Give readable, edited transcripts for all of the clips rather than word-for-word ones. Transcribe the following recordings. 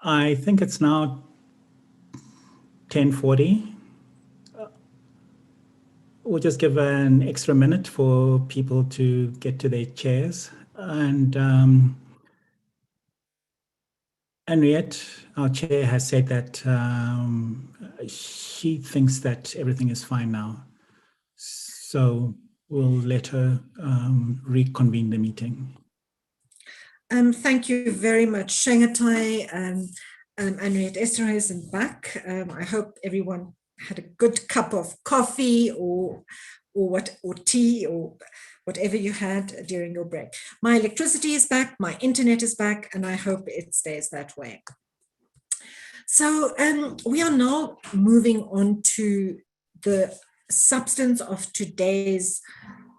I think it's now 10:40. We'll just give an extra minute for people to get to their chairs. And Henriette, our chair, has said that she thinks that everything is fine now. So we'll let her reconvene the meeting. Thank you very much, Shangatai. Henriette Esterhuizen back. I hope everyone had a good cup of coffee or tea or whatever you had during your break. My electricity is back, my internet is back, and I hope it stays that way. So we are now moving on to the substance of today's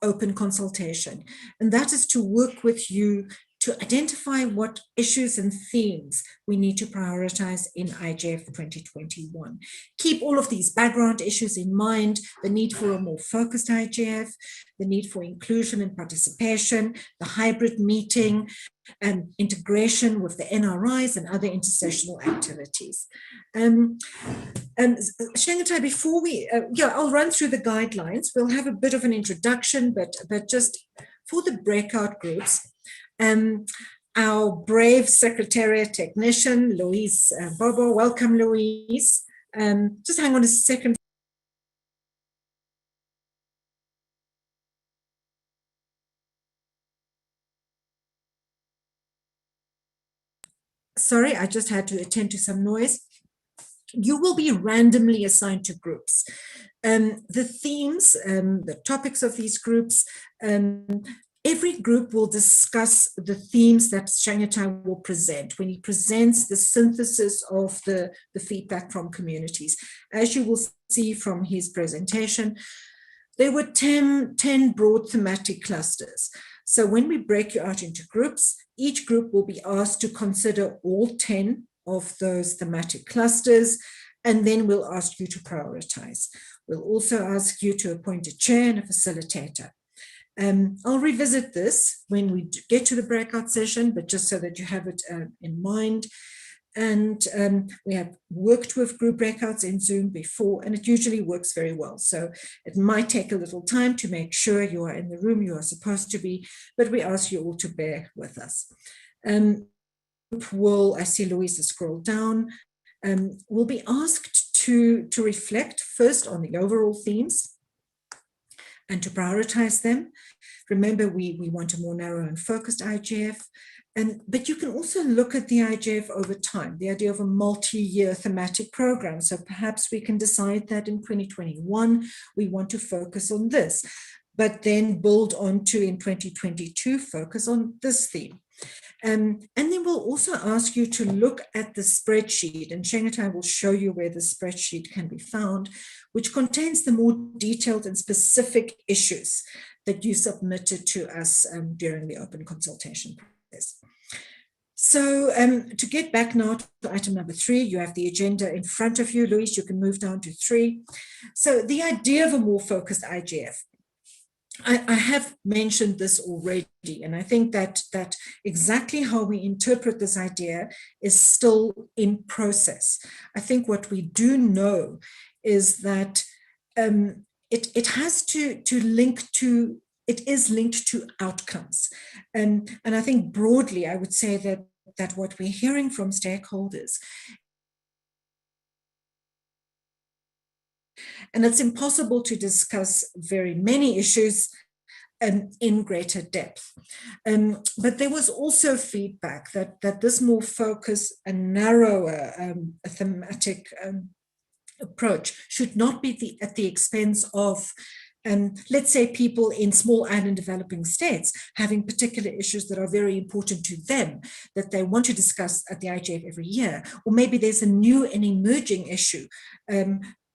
open consultation, and that is to work with you to identify what issues and themes we need to prioritize in IGF 2021. Keep all of these background issues in mind: the need for a more focused IGF, the need for inclusion and participation, the hybrid meeting, and integration with the NRIs and other intersessional activities. Shangatai, before we, I'll run through the guidelines. We'll have a bit of an introduction, but just for the breakout groups, our brave Secretariat technician, Louise Bobo, welcome, Louise. Just hang on a second. Sorry, I just had to attend to some noise. You will be randomly assigned to groups. The themes, the topics of these groups, every group will discuss the themes that Shangatai will present when he presents the synthesis of the feedback from communities. As you will see from his presentation, there were 10 broad thematic clusters. So when we break you out into groups, each group will be asked to consider all 10 of those thematic clusters, and then we'll ask you to prioritize. We'll also ask you to appoint a chair and a facilitator. I'll revisit this when we get to the breakout session, but just so that you have it in mind. And we have worked with group breakouts in Zoom before, and it usually works very well. So it might take a little time to make sure you are in the room you are supposed to be, but we ask you all to bear with us. I see Louisa scroll down, will be asked to reflect first on the overall themes and to prioritize them. Remember, we want a more narrow and focused IGF, but you can also look at the IGF over time, the idea of a multi-year thematic program. So perhaps we can decide that in 2021, we want to focus on this, but then build on to in 2022, focus on this theme. And then we'll also ask you to look at the spreadsheet, and Shangatai will show you where the spreadsheet can be found, which contains the more detailed and specific issues that you submitted to us during the open consultation process. So to get back now to item number 3, you have the agenda in front of you. Louise, you can move down to 3. So the idea of a more focused IGF. I have mentioned this already, and I think that exactly how we interpret this idea is still in process. I think what we do know is that it has to link to, it is linked to outcomes. And I think broadly, I would say that what we're hearing from stakeholders, and it's impossible to discuss very many issues in greater depth. But there was also feedback that this more focused and narrower thematic approach should not be at the expense of let's say people in small and developing states having particular issues that are very important to them that they want to discuss at the IGF every year, or maybe there's a new and emerging issue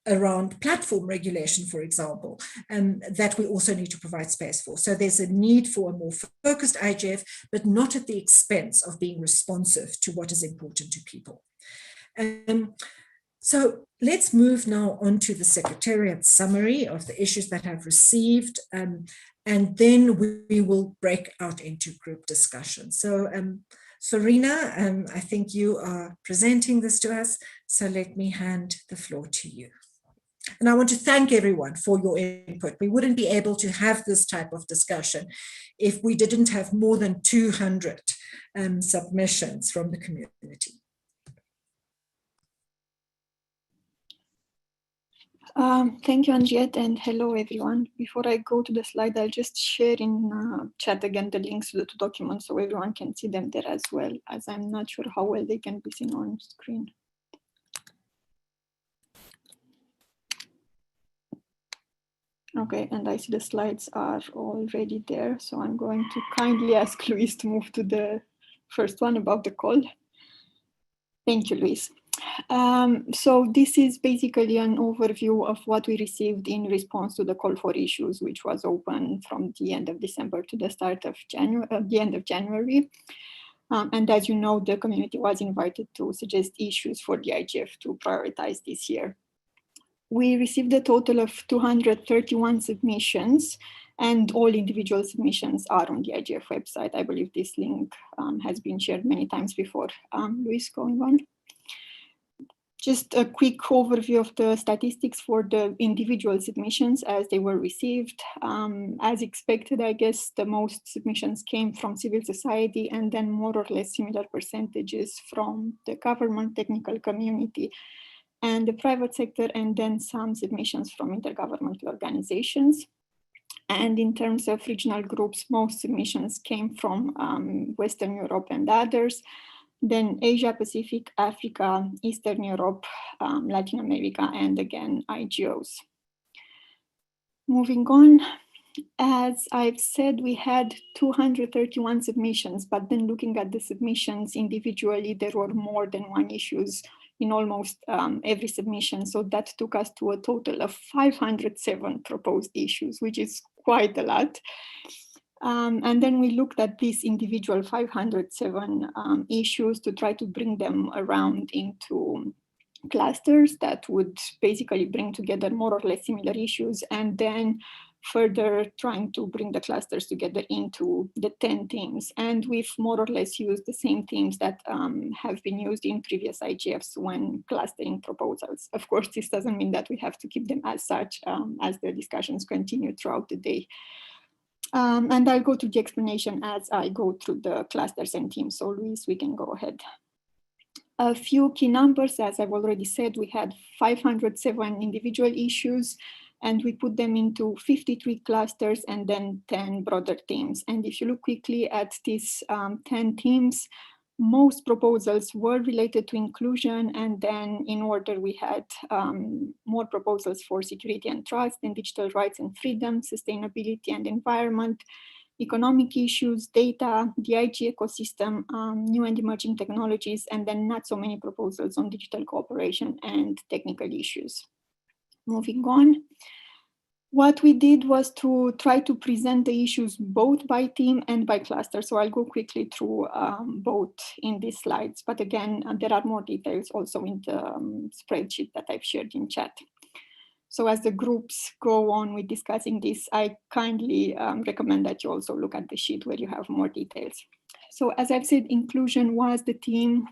around platform regulation, for example, that we also need to provide space for. So there's a need for a more focused IGF, but not at the expense of being responsive to what is important to people. So let's move now on to the Secretariat summary of the issues that I've received, and then we will break out into group discussion. So Serena, I think you are presenting this to us, so let me hand the floor to you. And I want to thank everyone for your input. We wouldn't be able to have this type of discussion if we didn't have more than 200 submissions from the community. Thank you, Henriette, and hello, everyone. Before I go to the slide, I'll just share in chat again the links to the 2 documents so everyone can see them there as well, as I'm not sure how well they can be seen on screen. Okay, and I see the slides are already there, so I'm going to kindly ask Luis to move to the first one about the call. Thank you, Luis. So this is basically an overview of what we received in response to the call for issues, which was open from the end of December to the start of January, the end of January. And as you know, the community was invited to suggest issues for the IGF to prioritize this year. We received a total of 231 submissions, and all individual submissions are on the IGF website. I believe this link has been shared many times before. Luis, going on. Just a quick overview of the statistics for the individual submissions as they were received. As expected, I guess the most submissions came from civil society, and then more or less similar percentages from the government, technical community, and the private sector, and then some submissions from intergovernmental organizations. And in terms of regional groups, most submissions came from Western Europe and others, then Asia Pacific, Africa, Eastern Europe, Latin America, and again, IGOs. Moving on, as I've said, we had 231 submissions, but then looking at the submissions individually, there were more than 1 issues in almost every submission. So that took us to a total of 507 proposed issues, which is quite a lot. And then we looked at these individual 507 issues to try to bring them around into clusters that would basically bring together more or less similar issues, and then further trying to bring the clusters together into the 10 themes. And we've more or less used the same themes that have been used in previous IGFs when clustering proposals. Of course, this doesn't mean that we have to keep them as such as the discussions continue throughout the day. And I'll go to the explanation as I go through the clusters and themes. So Luis, we can go ahead. A few key numbers, as I've already said, we had 507 individual issues, and we put them into 53 clusters and then 10 broader themes. And if you look quickly at these 10 themes, most proposals were related to inclusion, and then in order we had more proposals for security and trust, and digital rights and freedom, sustainability and environment, economic issues, data, the IG ecosystem, new and emerging technologies, and then not so many proposals on digital cooperation and technical issues. Moving on. What we did was to try to present the issues both by theme and by cluster. So I'll go quickly through both in these slides, but again, there are more details also in the spreadsheet that I've shared in chat. So as the groups go on with discussing this, I kindly recommend that you also look at the sheet where you have more details. So as I've said, inclusion was the theme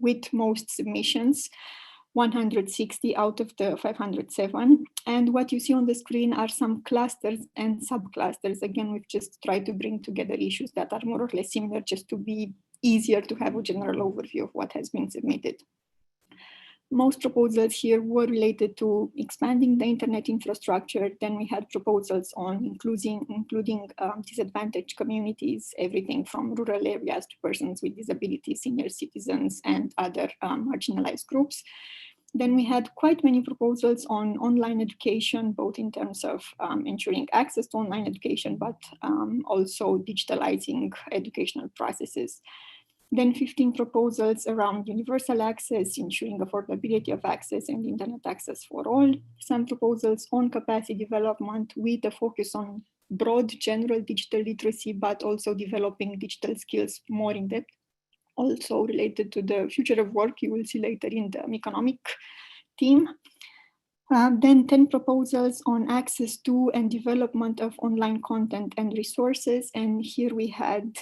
with most submissions, 160 out of the 507. And what you see on the screen are some clusters and subclusters. Again, we've just tried to bring together issues that are more or less similar, just to be easier to have a general overview of what has been submitted. Most proposals here were related to expanding the internet infrastructure. Then we had proposals on including disadvantaged communities, everything from rural areas to persons with disabilities, senior citizens, and other marginalized groups. Then we had quite many proposals on online education, both in terms of ensuring access to online education, but also digitalizing educational processes. Then 15 proposals around universal access, ensuring affordability of access and internet access for all. Some proposals on capacity development with a focus on broad general digital literacy, but also developing digital skills more in depth. Also related to the future of work, you will see later in the economic theme. Then 10 proposals on access to and development of online content and resources. And here we had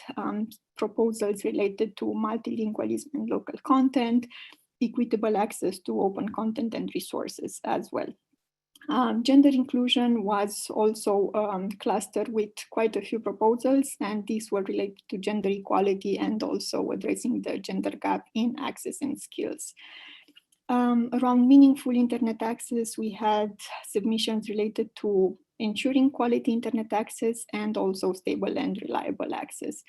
proposals related to multilingualism and local content, equitable access to open content and resources as well. Gender inclusion was also clustered with quite a few proposals, and these were related to gender equality and also addressing the gender gap in access and skills. Around meaningful internet access, we had submissions related to ensuring quality internet access and also stable and reliable access.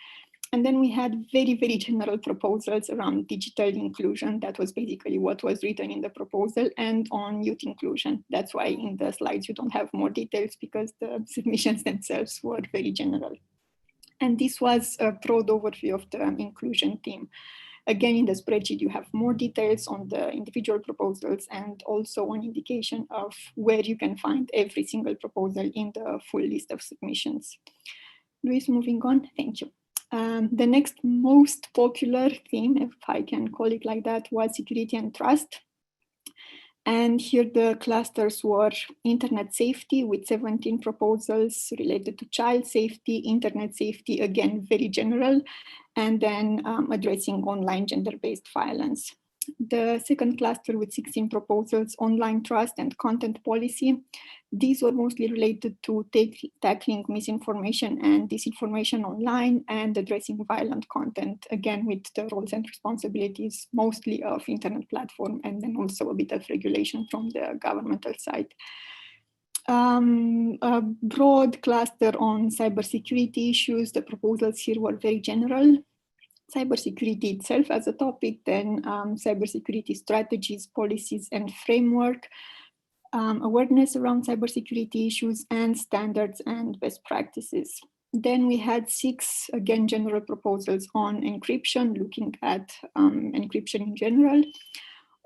And then we had very, very general proposals around digital inclusion. That was basically what was written in the proposal, and on youth inclusion. That's why in the slides you don't have more details, because the submissions themselves were very general. And this was a broad overview of the inclusion theme. Again, in the spreadsheet, you have more details on the individual proposals and also an indication of where you can find every single proposal in the full list of submissions. Luis, moving on, thank you. The next most popular theme, if I can call it like that, was security and trust. And here the clusters were internet safety with 17 proposals related to child safety, internet safety, again, very general, and then addressing online gender-based violence. The second cluster with 16 proposals, online trust and content policy. These were mostly related to tackling misinformation and disinformation online and addressing violent content, again, with the roles and responsibilities mostly of internet platform, and then also a bit of regulation from the governmental side. A broad cluster on cybersecurity issues. The proposals here were very general. Cybersecurity itself as a topic, then cybersecurity strategies, policies, and framework, awareness around cybersecurity issues, and standards and best practices. Then we had 6, again, general proposals on encryption, looking at encryption in general.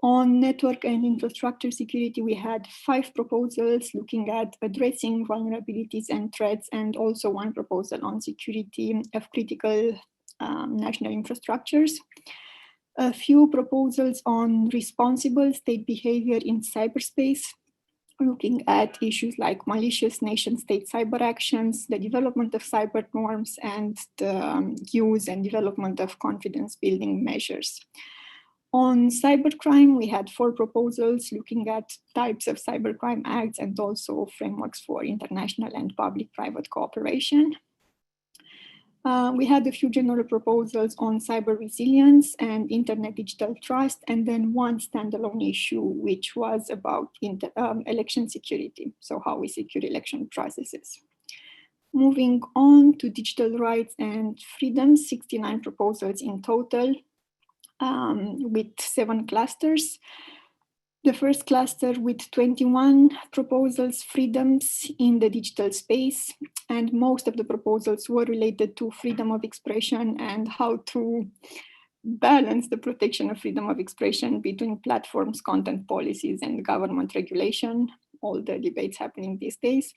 On network and infrastructure security, we had 5 proposals looking at addressing vulnerabilities and threats, and also 1 proposal on security of critical national infrastructures. A few proposals on responsible state behavior in cyberspace, looking at issues like malicious nation-state cyber actions, the development of cyber norms, and the use and development of confidence-building measures. On cybercrime, we had 4 proposals looking at types of cybercrime acts and also frameworks for international and public-private cooperation. We had a few general proposals on cyber resilience and internet digital trust, and then 1 standalone issue, which was about election security, so how we secure election processes. Moving on to digital rights and freedoms, 69 proposals in total, with 7 clusters. The first cluster with 21 proposals, freedoms in the digital space, and most of the proposals were related to freedom of expression and how to balance the protection of freedom of expression between platforms, content policies, and government regulation, all the debates happening these days.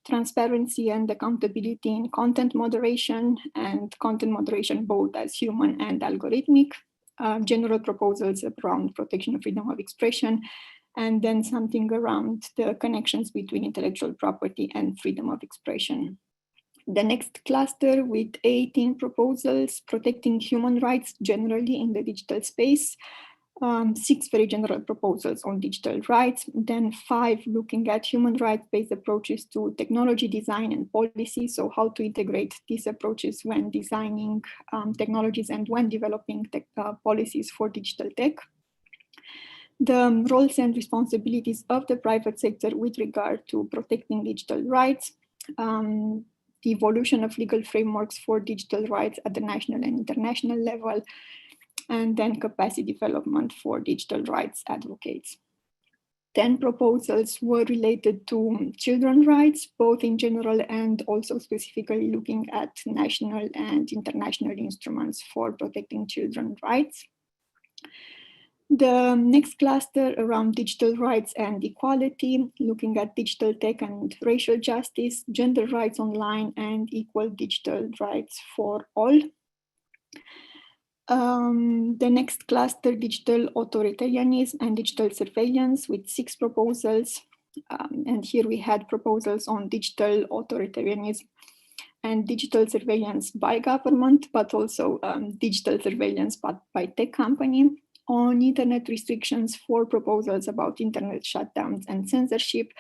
Transparency and accountability in content moderation, and content moderation both as human and algorithmic. General proposals around protection of freedom of expression, and then something around the connections between intellectual property and freedom of expression. The next cluster with 18 proposals, protecting human rights generally in the digital space. 6 very general proposals on digital rights, then 5 looking at human rights-based approaches to technology design and policy, so how to integrate these approaches when designing technologies and when developing policies for digital tech. The roles and responsibilities of the private sector with regard to protecting digital rights, the evolution of legal frameworks for digital rights at the national and international level, and then capacity development for digital rights advocates. 10 proposals were related to children's rights, both in general and also specifically looking at national and international instruments for protecting children's rights. The next cluster around digital rights and equality, looking at digital tech and racial justice, gender rights online, and equal digital rights for all. The next cluster, digital authoritarianism and digital surveillance, with 6 proposals, And here we had proposals on digital authoritarianism and digital surveillance by government, but also digital surveillance by tech company. On internet restrictions, 4 proposals about internet shutdowns and censorship,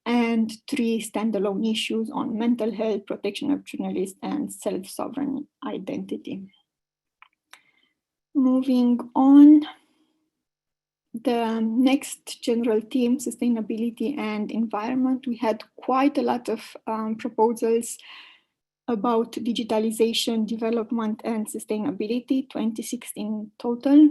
and 3 standalone issues on mental health, protection of journalists, and self-sovereign identity. Moving on, the next general theme, sustainability and environment. We had quite a lot of proposals about digitalization, development, and sustainability, 26 in total.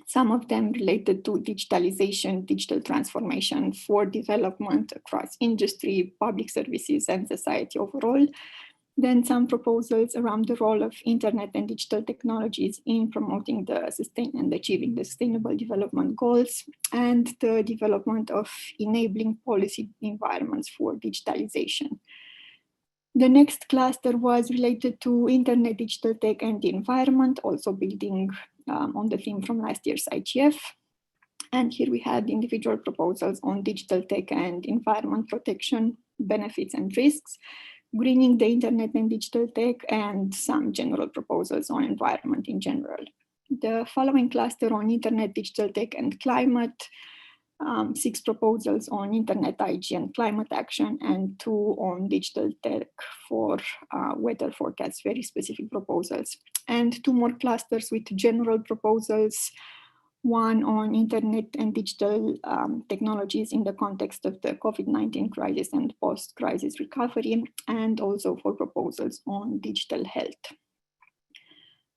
Some of them related to digitalization, digital transformation for development across industry, public services, and society overall. Then some proposals around the role of internet and digital technologies in promoting and achieving the sustainable development goals, and the development of enabling policy environments for digitalization. The next cluster was related to internet, digital tech, and the environment, also building on the theme from last year's IGF. And here we had individual proposals on digital tech and environment protection, benefits and risks, greening the internet and digital tech, and some general proposals on environment in general. The following cluster on internet, digital tech, and climate, 6 proposals on internet, IG, and climate action, and 2 on digital tech for weather forecasts, very specific proposals. And 2 more clusters with general proposals, 1 on internet and digital technologies in the context of the COVID-19 crisis and post-crisis recovery, and also for proposals on digital health.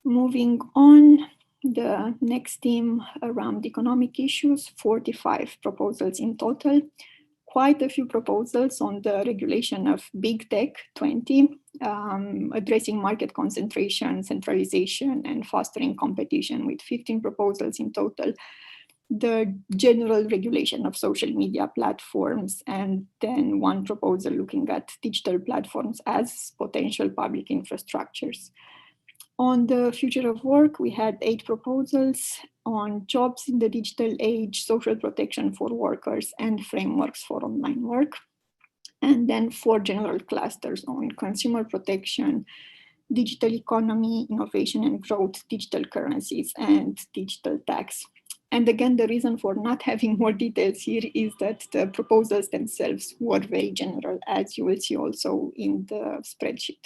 Moving on, the next theme around economic issues, 45 proposals in total. Quite a few proposals on the regulation of big tech, 20, addressing market concentration, centralization, and fostering competition, with 15 proposals in total. The general regulation of social media platforms, and then 1 proposal looking at digital platforms as potential public infrastructures. On the future of work, we had 8 proposals on jobs in the digital age, social protection for workers, and frameworks for online work. And then 4 general clusters on consumer protection, digital economy, innovation and growth, digital currencies, and digital tax. And again, the reason for not having more details here is that the proposals themselves were very general, as you will see also in the spreadsheet.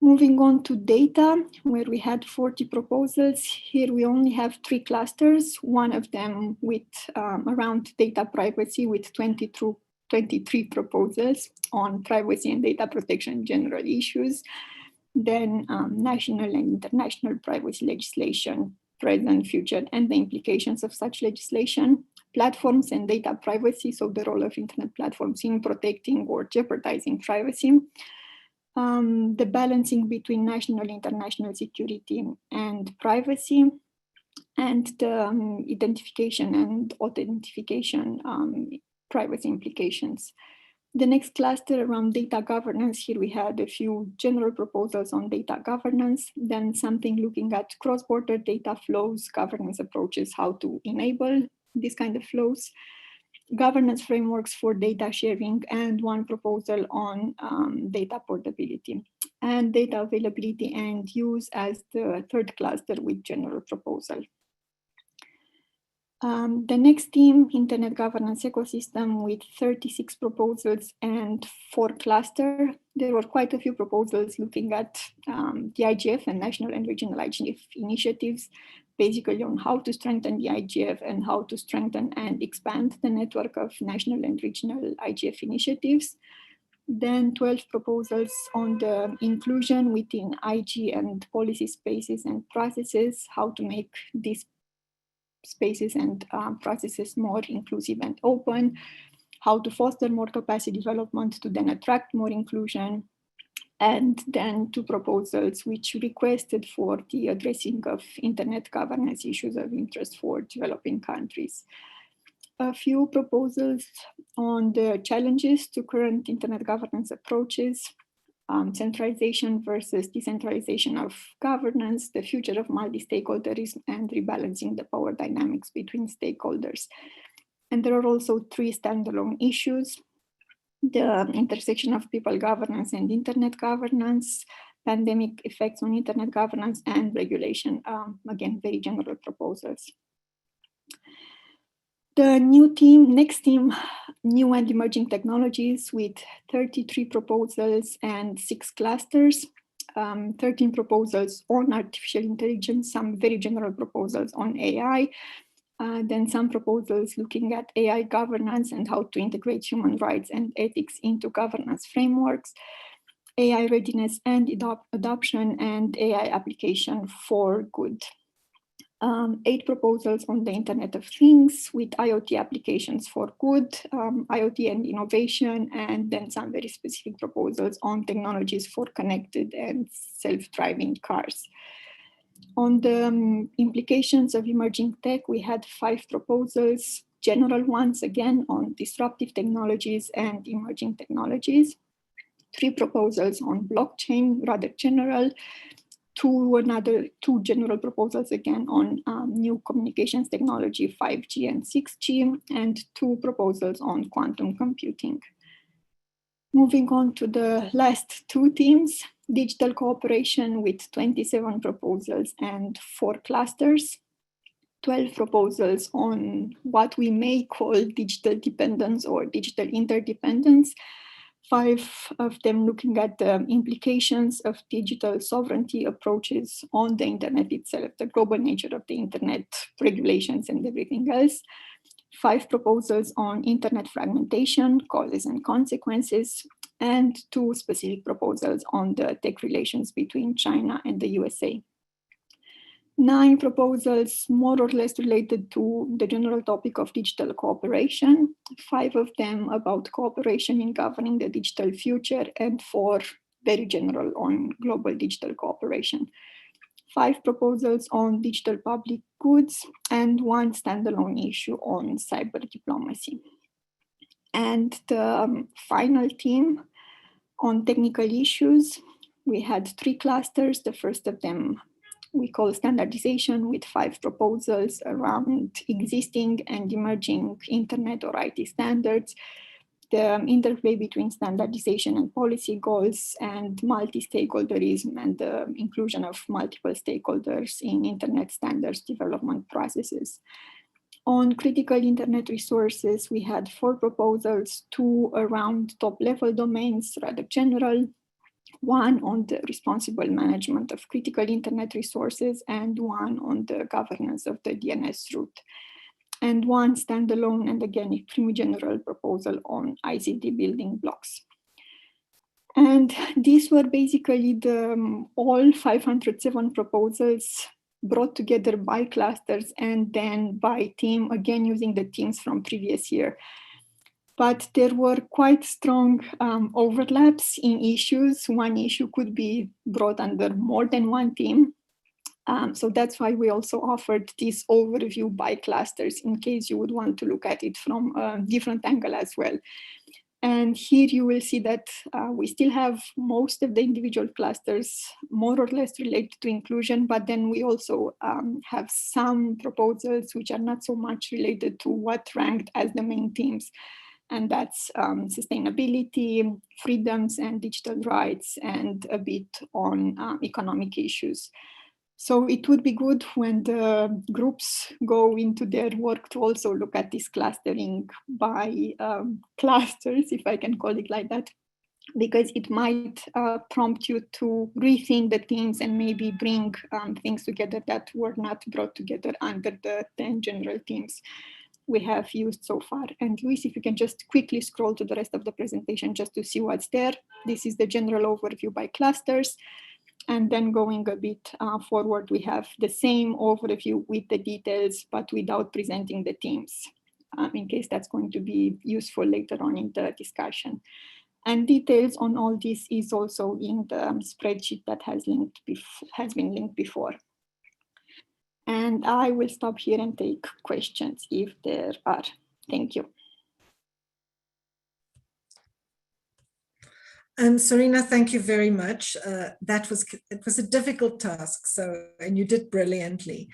Moving on to data, where we had 40 proposals. Here we only have 3 clusters, one of them with around data privacy, with 23 proposals on privacy and data protection general issues. Then national and international privacy legislation, present, future, and the implications of such legislation. Platforms and data privacy, so the role of internet platforms in protecting or jeopardizing privacy. The balancing between national and international security and privacy, and the identification and authentication privacy implications. The next cluster around data governance, here we had a few general proposals on data governance, then something looking at cross-border data flows, governance approaches, how to enable these kind of flows, governance frameworks for data sharing, and 1 proposal on data portability, and data availability and use as the 3rd cluster with general proposal. The next theme, internet governance ecosystem, with 36 proposals and 4 clusters. There were quite a few proposals looking at the IGF and national and regional IGF initiatives, basically on how to strengthen the IGF and how to strengthen and expand the network of national and regional IGF initiatives. Then 12 proposals on the inclusion within IG and policy spaces and processes, how to make these spaces and processes more inclusive and open, how to foster more capacity development to then attract more inclusion, and then 2 proposals which requested for the addressing of internet governance issues of interest for developing countries. A few proposals on the challenges to current internet governance approaches, centralization versus decentralization of governance, the future of multi-stakeholderism, and rebalancing the power dynamics between stakeholders. And there are also 3 standalone issues: the intersection of people governance and internet governance, pandemic effects on internet governance, and regulation. Again, very general proposals. The next team, new and emerging technologies, with 33 proposals and 6 clusters, 13 proposals on artificial intelligence, some very general proposals on AI, then some proposals looking at AI governance and how to integrate human rights and ethics into governance frameworks, AI readiness and adoption, and AI application for good. 8 proposals on the Internet of Things with IoT applications for good, IoT and innovation, and then some very specific proposals on technologies for connected and self-driving cars. On the implications of emerging tech, we had 5 proposals, general ones again on disruptive technologies and emerging technologies, 3 proposals on blockchain, rather general, 2 general proposals again on new communications technology, 5G and 6G, and 2 proposals on quantum computing. Moving on to the last 2 teams, digital cooperation with 27 proposals and 4 clusters, 12 proposals on what we may call digital dependence or digital interdependence, 5 of them looking at the implications of digital sovereignty approaches on the internet itself, the global nature of the internet, regulations and everything else. 5 proposals on internet fragmentation, causes and consequences, and 2 specific proposals on the tech relations between China and the USA. 9 proposals more or less related to the general topic of digital cooperation, 5 of them about cooperation in governing the digital future, and 4 very general on global digital cooperation. 5 proposals on digital public goods, and 1 standalone issue on cyber diplomacy. And the final team on technical issues, we had 3 clusters. The first of them we call standardization, with 5 proposals around existing and emerging internet or IT standards, the interplay between standardization and policy goals, and multi-stakeholderism and the inclusion of multiple stakeholders in internet standards development processes. On critical internet resources, we had 4 proposals, 2 around top-level domains, rather general, 1 on the responsible management of critical internet resources, and 1 on the governance of the DNS route, and 1 standalone and again extremely general proposal on ICT building blocks. And these were basically the all 507 proposals brought together by clusters and then by team, again using the teams from previous year. But there were quite strong overlaps in issues. One issue could be brought under more than 1 team. So that's why we also offered this overview by clusters in case you would want to look at it from a different angle as well. And here you will see that we still have most of the individual clusters more or less related to inclusion, but then we also have some proposals which are not so much related to what ranked as the main themes. And that's sustainability, freedoms and digital rights, and a bit on economic issues. So it would be good when the groups go into their work to also look at this clustering by clusters, if I can call it like that, because it might prompt you to rethink the themes and maybe bring things together that were not brought together under the 10 general themes we have used so far. And Luis, if you can just quickly scroll to the rest of the presentation just to see what's there. This is the general overview by clusters. And then going a bit forward, we have the same overview with the details, but without presenting the themes, in case that's going to be useful later on in the discussion. And details on all this is also in the spreadsheet that has been linked before. And I will stop here and take questions if there are. Thank you. Serena, thank you very much. It was a difficult task, and you did brilliantly.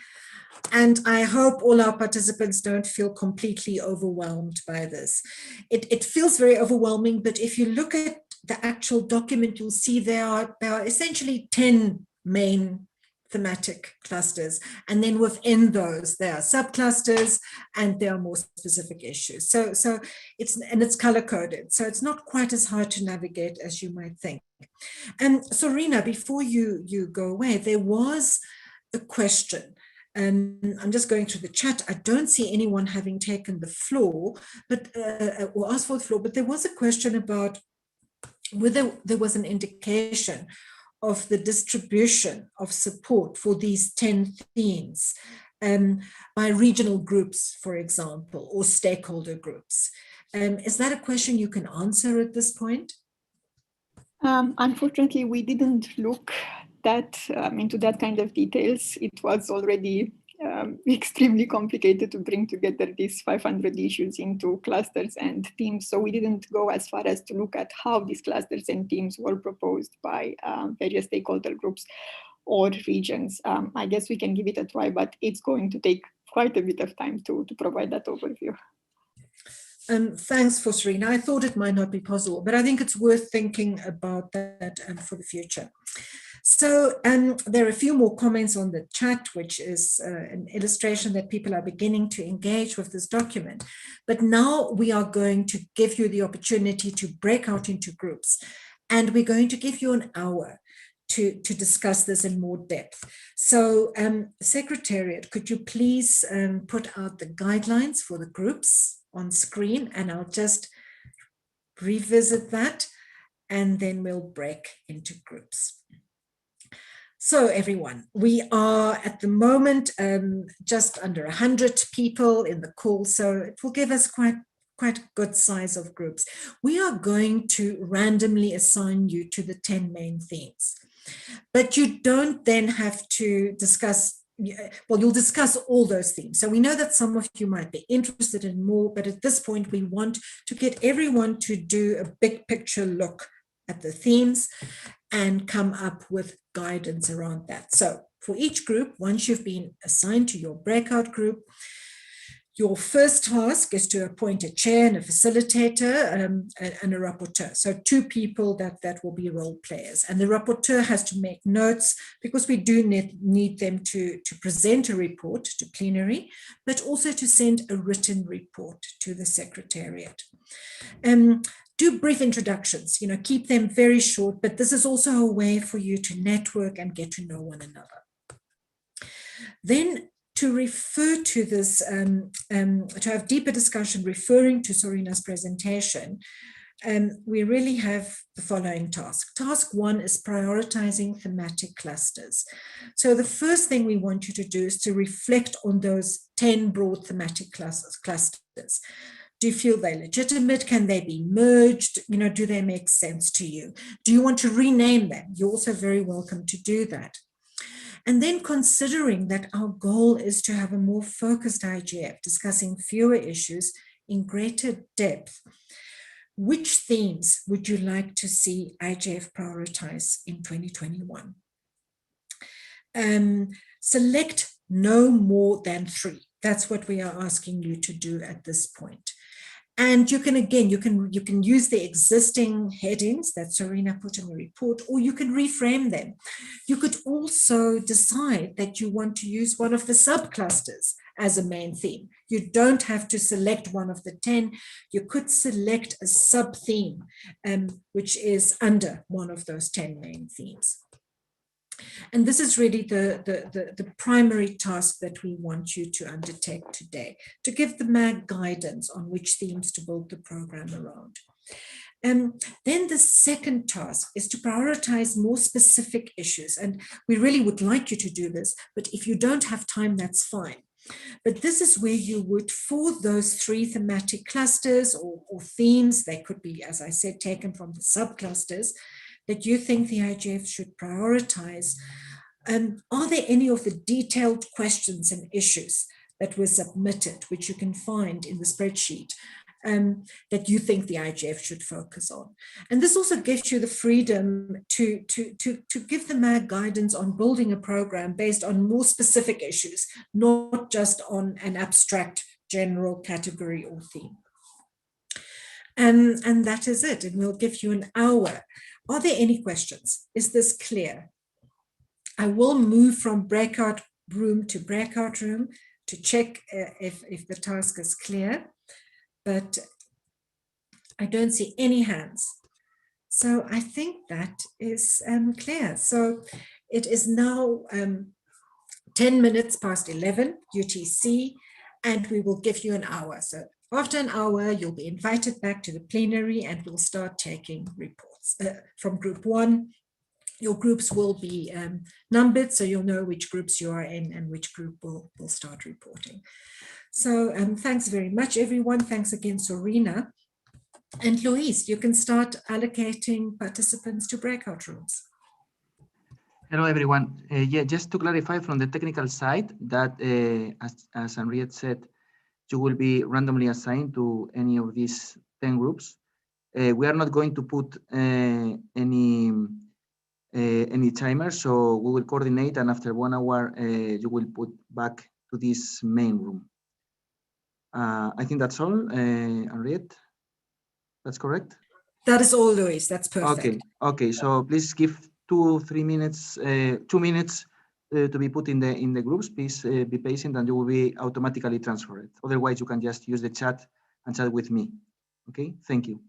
And I hope all our participants don't feel completely overwhelmed by this. It feels very overwhelming, but if you look at the actual document, you'll see there are essentially 10 main thematic clusters. And then within those, there are subclusters and there are more specific issues. So it's color coded. So it's not quite as hard to navigate as you might think. And Serena, before you go away, there was a question. And I'm just going through the chat. I don't see anyone having taken the floor, but or asked for the floor. But there was a question about whether there was an indication of the distribution of support for these 10 themes by regional groups, for example, or stakeholder groups. Is that a question you can answer at this point? Unfortunately, we didn't look into that kind of details. It was already extremely complicated to bring together these 500 issues into clusters and themes. So we didn't go as far as to look at how these clusters and themes were proposed by various stakeholder groups or regions. I guess we can give it a try, but it's going to take quite a bit of time to provide that overview. Thanks for Serena. I thought it might not be possible, but I think it's worth thinking about that for the future. So there are a few more comments on the chat, which is an illustration that people are beginning to engage with this document. But now we are going to give you the opportunity to break out into groups. And we're going to give you an hour to discuss this in more depth. So Secretariat, could you please put out the guidelines for the groups on screen? And I'll just revisit that, and then we'll break into groups. So everyone, we are at the moment just under 100 people in the call, so it will give us quite a good size of groups. We are going to randomly assign you to the 10 main themes, but you don't then have to discuss, well, you'll discuss all those themes. So we know that some of you might be interested in more, but at this point we want to get everyone to do a big picture look at the themes and come up with guidance around that. So for each group, once you've been assigned to your breakout group, your first task is to appoint a chair and a facilitator and a rapporteur. So 2 people that will be role players. And the rapporteur has to make notes because we do need them to present a report to plenary, but also to send a written report to the Secretariat. Do brief introductions, keep them very short, but this is also a way for you to network and get to know one another. Then to refer to this, to have deeper discussion referring to Serena's presentation, we really have the following task. Task 1 is prioritizing thematic clusters. So the first thing we want you to do is to reflect on those 10 broad thematic clusters. Do you feel they're legitimate? Can they be merged? Do they make sense to you? Do you want to rename them? You're also very welcome to do that. And then considering that our goal is to have a more focused IGF, discussing fewer issues in greater depth, which themes would you like to see IGF prioritize in 2021? Select no more than 3. That's what we are asking you to do at this point. And you can, again, you can use the existing headings that Serena put in the report, or you can reframe them. You could also decide that you want to use one of the subclusters as a main theme. You don't have to select one of the 10. You could select a sub-theme, which is under one of those 10 main themes. And this is really the primary task that we want you to undertake today, to give the MAG guidance on which themes to build the program around. Then the second task is to prioritize more specific issues. And we really would like you to do this, but if you don't have time, that's fine. But this is where you would, for those 3 thematic clusters or themes, they could be, as I said, taken from the subclusters, that you think the IGF should prioritize. Are there any of the detailed questions and issues that were submitted, which you can find in the spreadsheet, that you think the IGF should focus on. And this also gives you the freedom to give the MAG guidance on building a program based on more specific issues, not just on an abstract general category or theme. And that is it. And we'll give you an hour. Are there any questions? Is this clear? I will move from breakout room to breakout room to check if the task is clear, but I don't see any hands. So I think that is clear. So it is now 10 minutes past 11 UTC, and we will give you an hour. So after an hour, you'll be invited back to the plenary and we'll start taking reports from group 1. Your groups will be numbered, so you'll know which groups you are in and which group will start reporting. So thanks very much, everyone. Thanks again, Sorina. And Luis, you can start allocating participants to breakout rooms. Hello, everyone. Yeah, just to clarify from the technical side that, as Henriette said, you will be randomly assigned to any of these 10 groups. We are not going to put any timer, so we will coordinate, and after 1 hour, you will put back to this main room. I think that's all, Henriette. That's correct? That is all, Luis. That's perfect. Okay. So please give 2-3 minutes, 2 minutes to be put in the groups. Please be patient, and you will be automatically transferred. Otherwise, you can just use the chat and chat with me. Okay, thank you.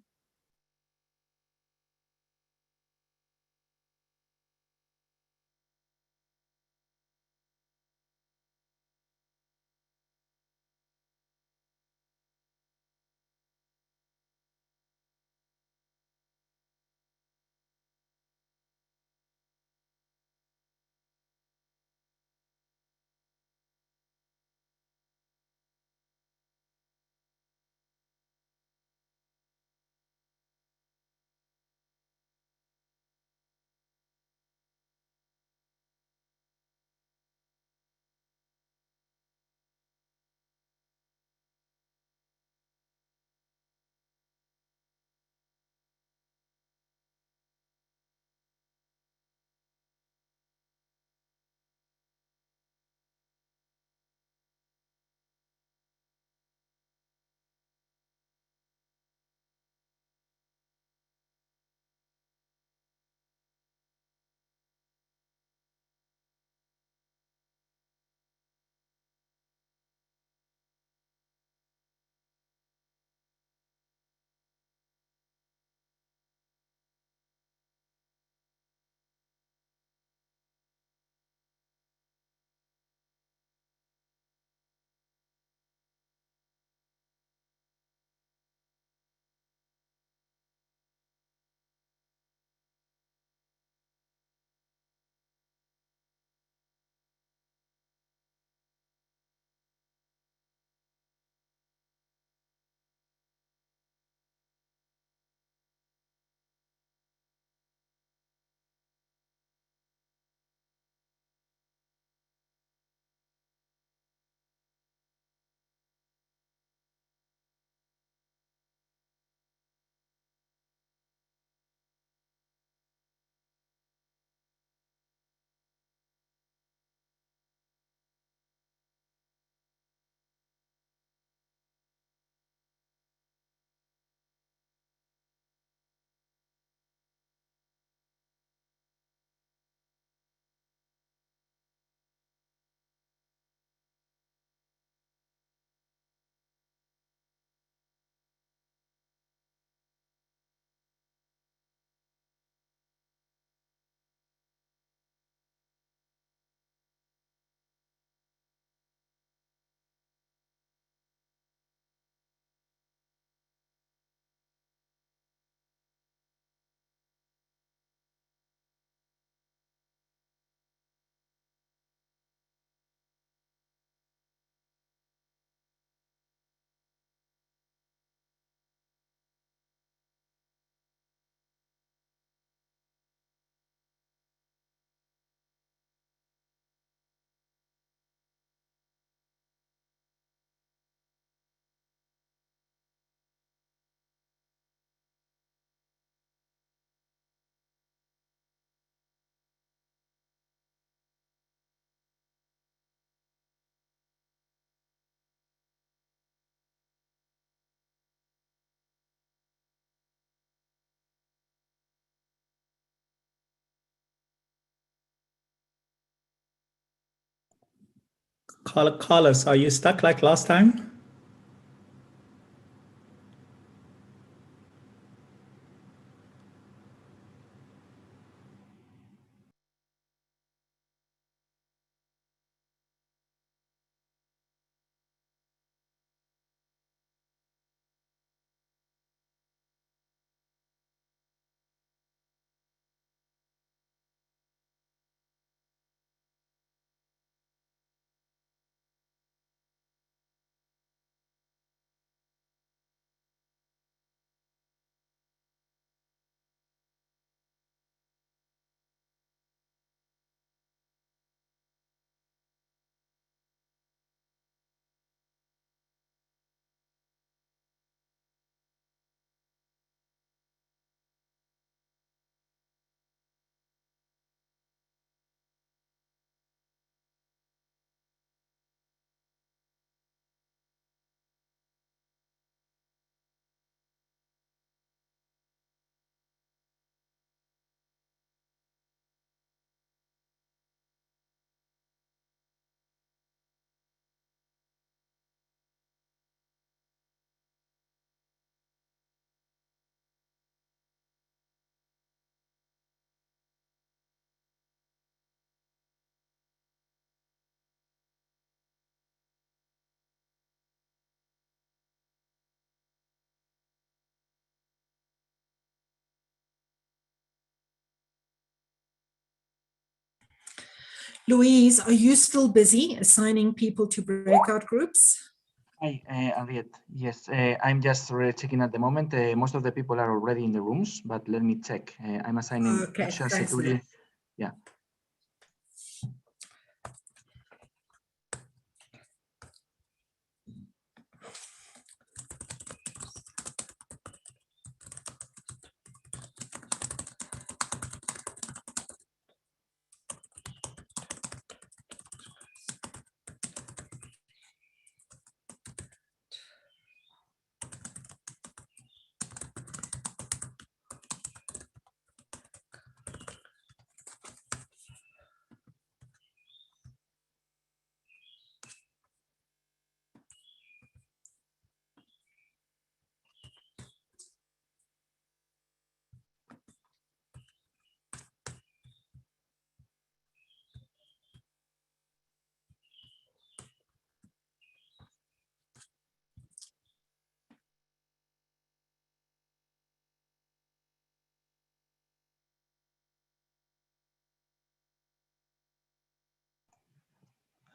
Carlos, are you stuck like last time? Louise, are you still busy assigning people to breakout groups? Hi, Henriette. Yes, I'm just checking at the moment. Most of the people are already in the rooms, but let me check. I'm assigning Okay, social thanks for security. that. Yeah.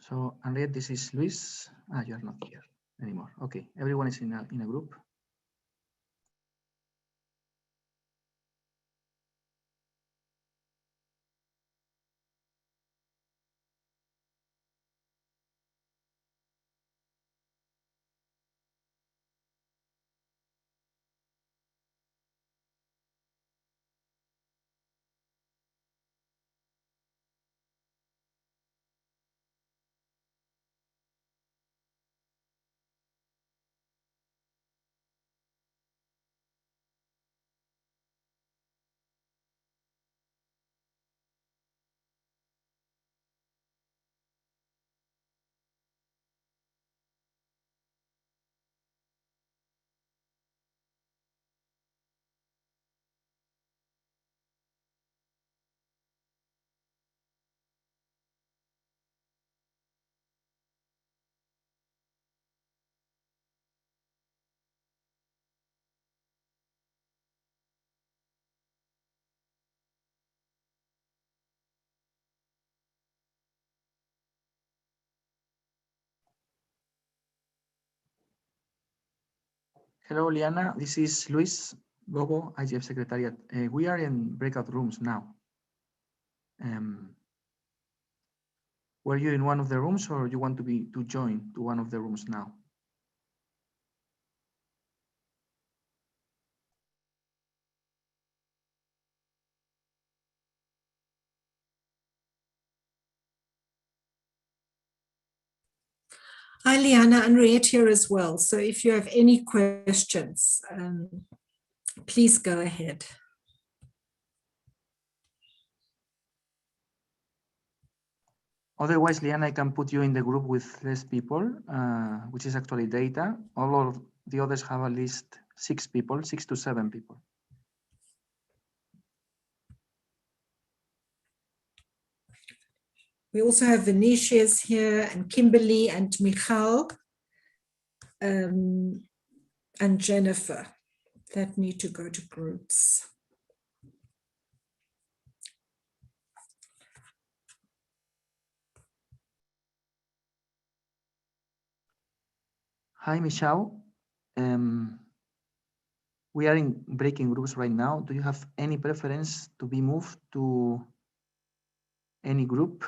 So, Henriette, this is Luis. You're not here anymore. Okay, everyone is in a group. Hello, Liana. This is Luis Bobo, IGF Secretariat. We are in breakout rooms now. Were you in one of the rooms, or you want to join to one of the rooms now? Hi, Liana, Henriette here as well. So if you have any questions, please go ahead. Otherwise, Liana, I can put you in the group with less people, which is actually data. All of the others have at least 6 people, 6 to 7 people. We also have Vinicius here and Kimberly and Michal and Jennifer that need to go to groups. Hi, Michelle. We are in breaking groups right now. Do you have any preference to be moved to any group?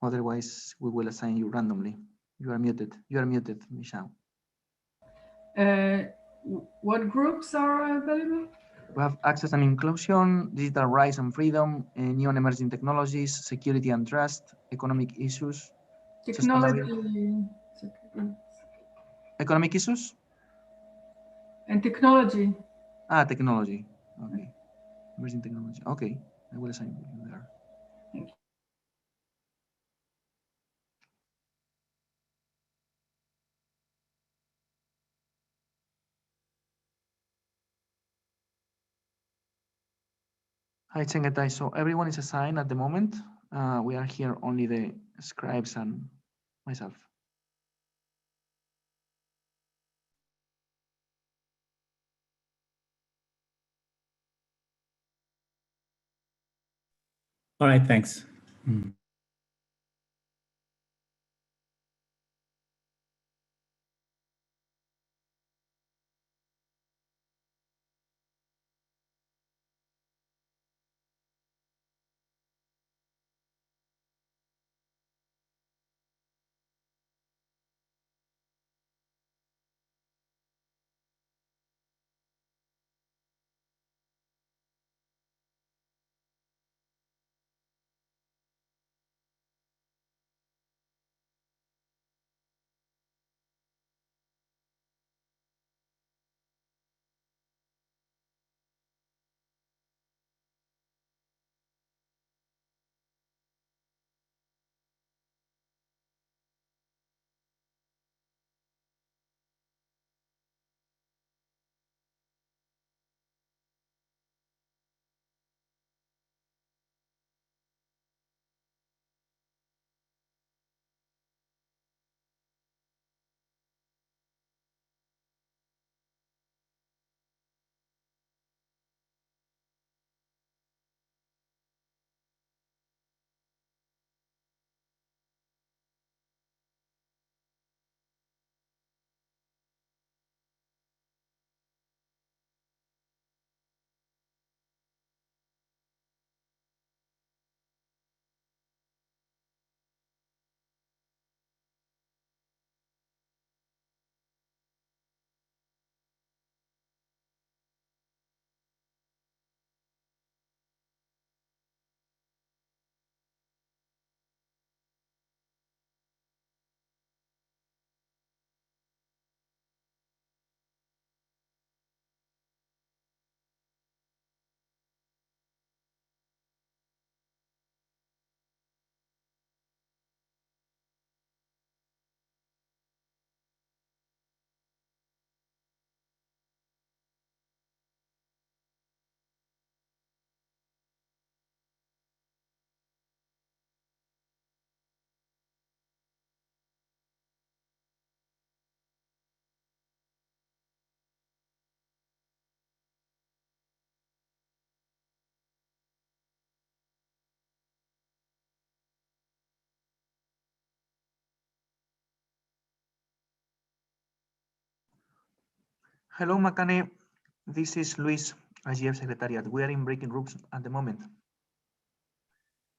Otherwise, we will assign you randomly. You are muted. You are muted, Michelle. What groups are available? We have access and inclusion, digital rights and freedom, new and emerging technologies, security and trust, economic issues. Technology. Economic issues? And technology. Ah, technology. Okay. Emerging technology. Okay. I will assign you there. Thank you. Hi, Chengetai. So everyone is assigned at the moment. We are here only the scribes and myself. All right, thanks. Hello, Makane. This is Luis, IGF Secretariat. We are in breaking groups at the moment.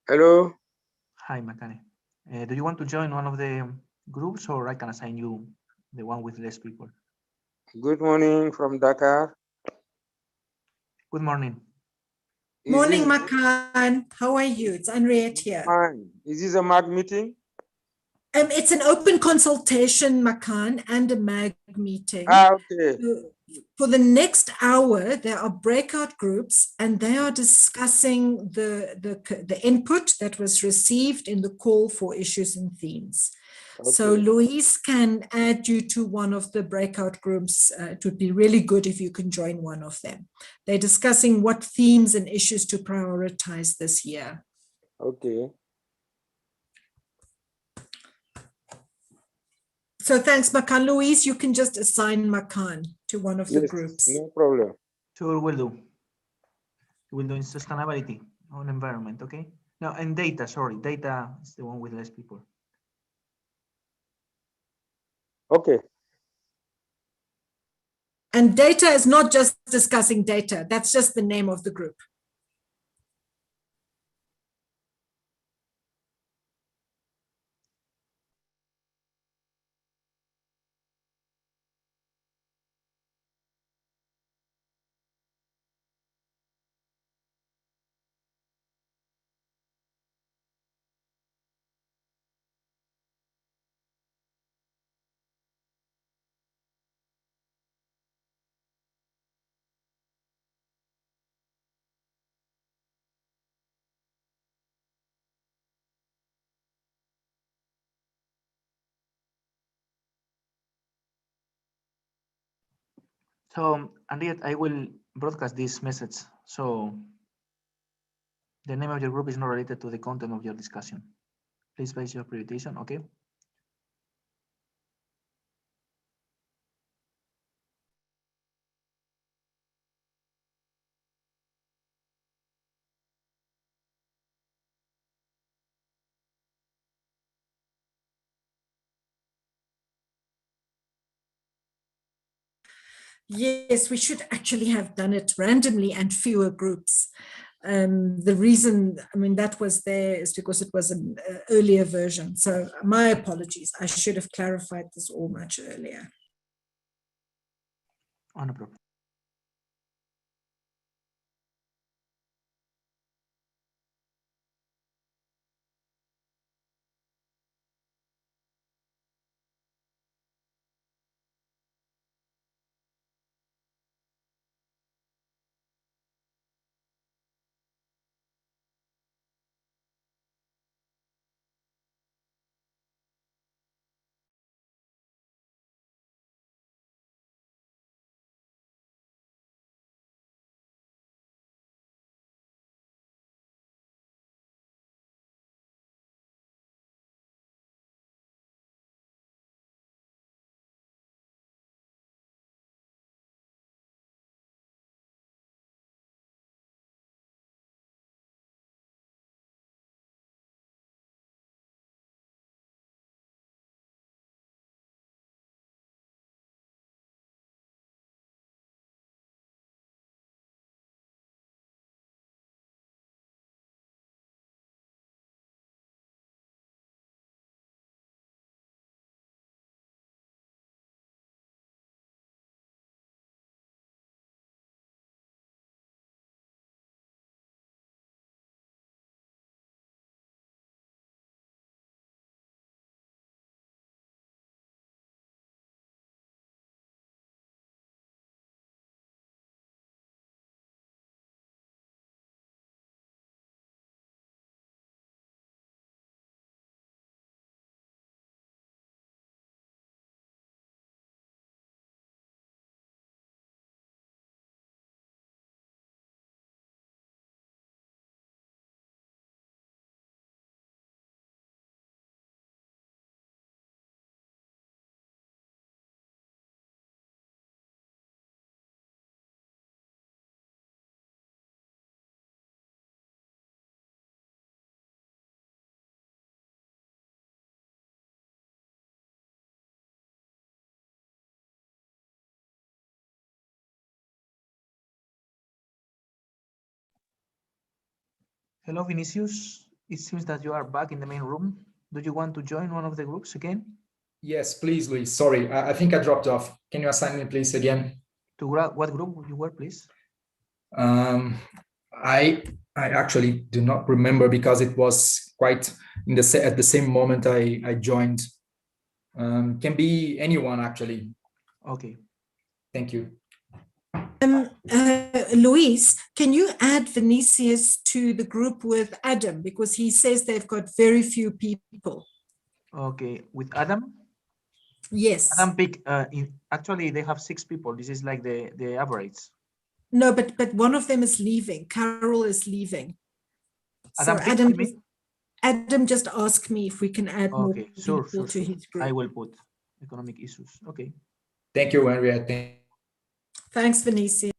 Hello. Hi, Makane. Do you want to join one of the groups, or I can assign you the one with less people? Good morning from Dakar. Good morning. Morning, Makan. How are you? It's Henriette here. Fine. Is this a MAG meeting? It's an open consultation, Makan, and a MAG meeting. Okay. For the next hour, there are breakout groups, and they are discussing the input that was received in the call for issues and themes. So Okay. Louise can add you to one of the breakout groups. It would be really good if you can join one of them. They're discussing what themes and issues to prioritize this year. Okay. So thanks, Makan. Louise, you can just assign Makan to one of the Yes, groups. no problem. Sure, will do. We'll do in sustainability on environment, okay? No, and data, sorry, data is the one with less people. Okay. And data is not just discussing data. That's just the name of the group. So, Henriette, I will broadcast this message. So the name of your group is not related to the content of your discussion. Please base your prioritization, okay? Yes, we should actually have done it randomly and fewer groups. The reason, I mean, that was there is because it was an earlier version. So my apologies. I should have clarified this all much earlier. Oh, no problem. Hello, Vinicius. It seems that you are back in the main room. Do you want to join one of the groups again? Yes, please, Luis. Sorry, I think I dropped off. Can you assign me, please, again? To what group you were, please? I I actually do not remember because it was quite in the at the same moment I joined. Can be anyone actually. Okay. Thank you. Luis, can you add Vinicius to the group with Adam, because he says they've got very few people. Okay, with Adam. Yes. Adam pick. Actually, they have 6 people. This is like the average. No, but one of them is leaving. Carol is leaving. So Adam picked me. Adam just asked me if we can add more Okay, sure. people to his group. I will put economic issues. Okay. Thank you, Henriette. Thanks, Vinicius.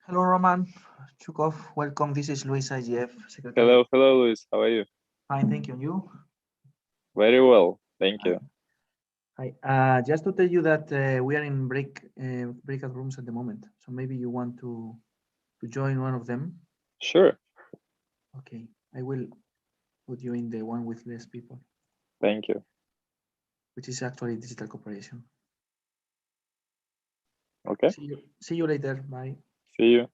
Hello, Roman Chukov. Welcome. This is Luis, IGF Secretary. Hello, Luis. How are you? Fine, thank you. And you? Very well, thank you. Hi. Just to tell you that we are in breakout rooms at the moment. So maybe you want to join one of them. Sure. Okay, I will put you in the one with less people. Thank you. Which is actually digital cooperation. Okay. See you later. Bye. See you.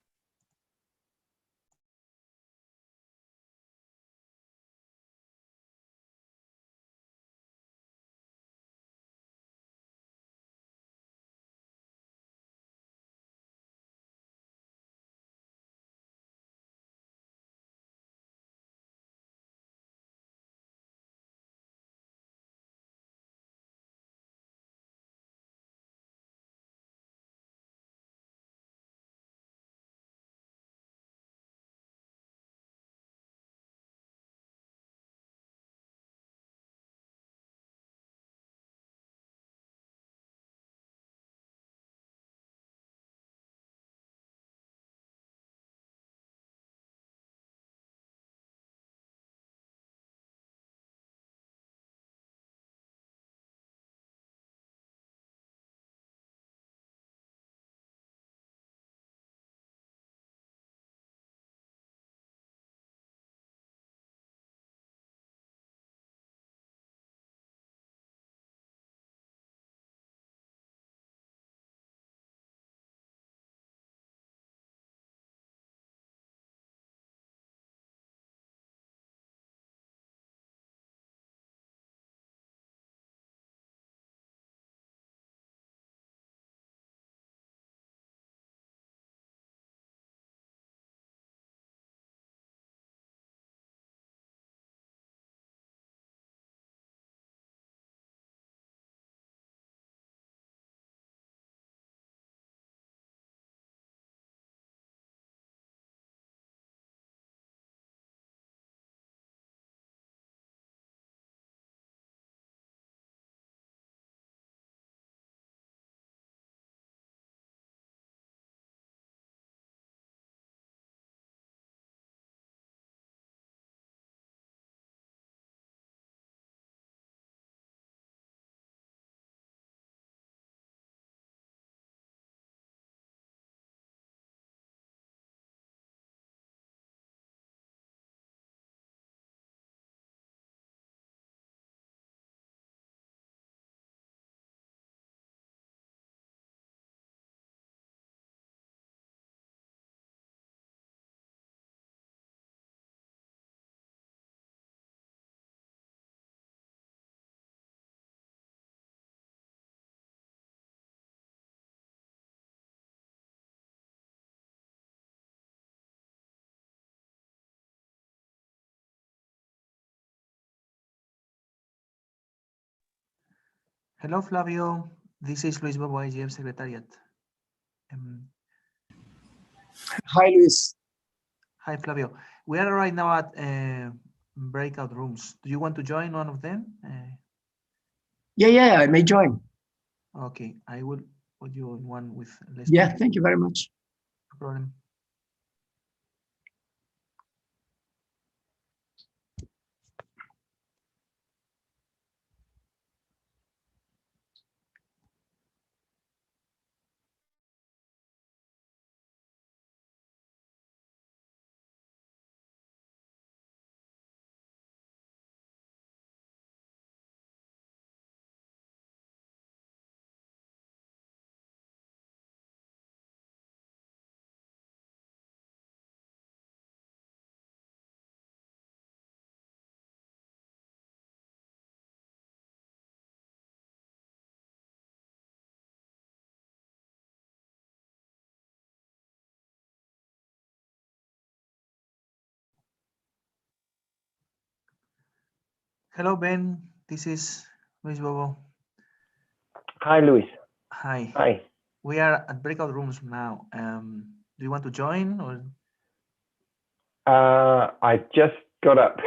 Hello, Flavio. This is Luis Bobo, IGF Secretariat. Hi, Luis. Hi, Flavio. We are right now at breakout rooms. Do you want to join one of them? Yeah, I may join. Okay, I will put you in one with less. Yeah, people. thank you very much. No problem. Hello, Ben. This is Luis Bobo. Hi, Luis. Hi. Hi. We are at breakout rooms now. Do you want to join or? I just got up.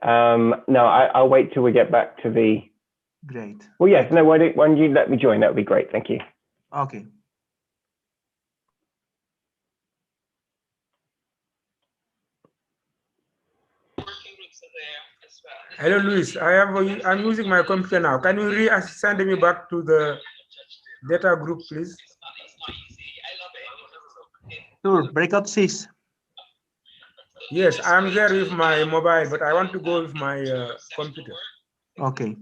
No, I'll wait till we get back to the. Great. Well, yes. No, why don't you let me join? That would be great. Thank you. Okay. Hello, Luis. I'm using my computer now. Can you send me back to the data group, please? Sure. Breakout 6. Yes, I'm there with my mobile, but I want to go with my computer. Okay.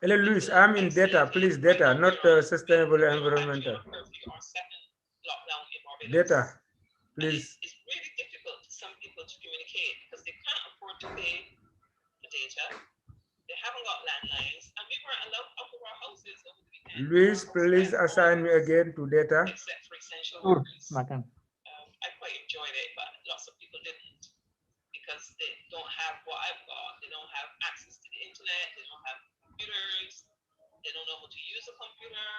Hello, Luis. I'm in data, please. Data, not sustainable environmental. Data, please. It's really difficult for some people to communicate because they can't afford to pay for data. They haven't got landlines, and we weren't allowed out of our houses over the weekend. Luis, please assign me again to data. Except for essential Sure. workers. I quite enjoyed it, but lots of people didn't because they don't have what I've got. They don't have access to the internet. They don't have computers. They don't know how to use a computer.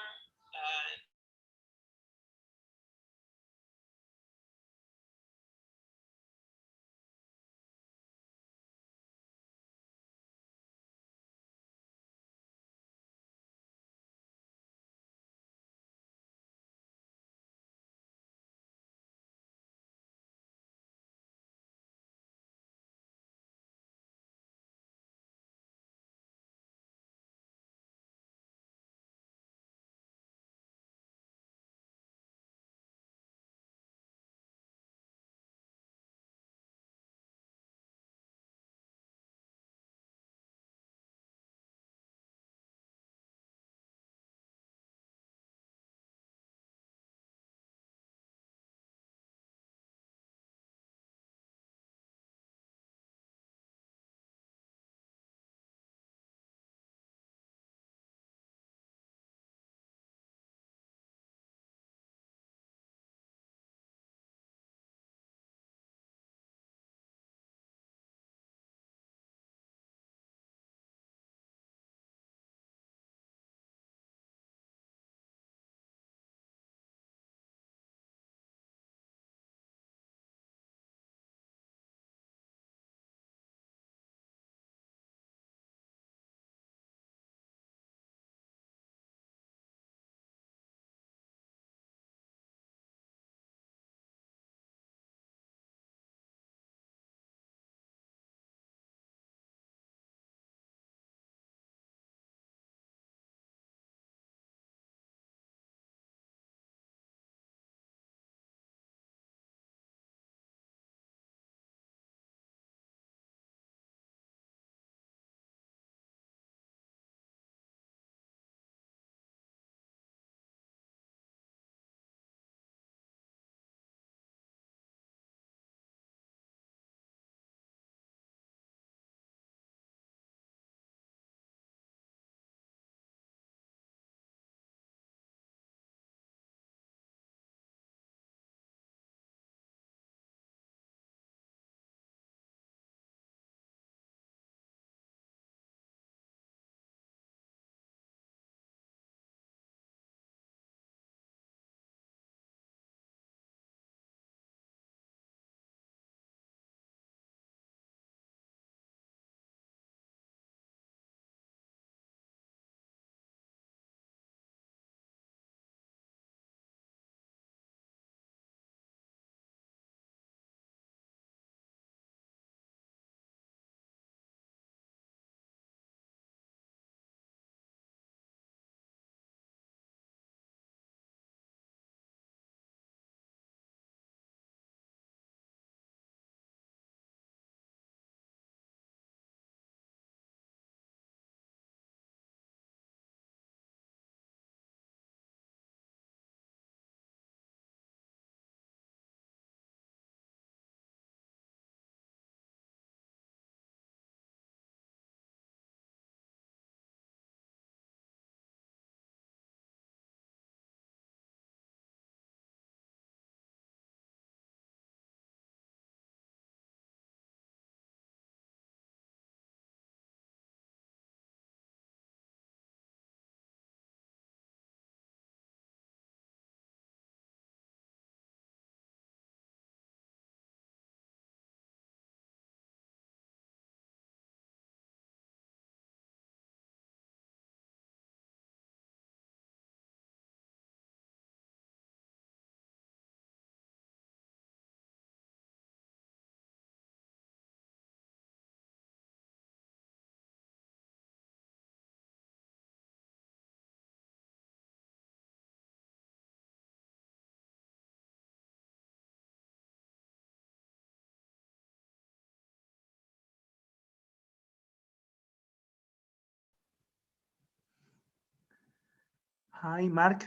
Hi, Mark.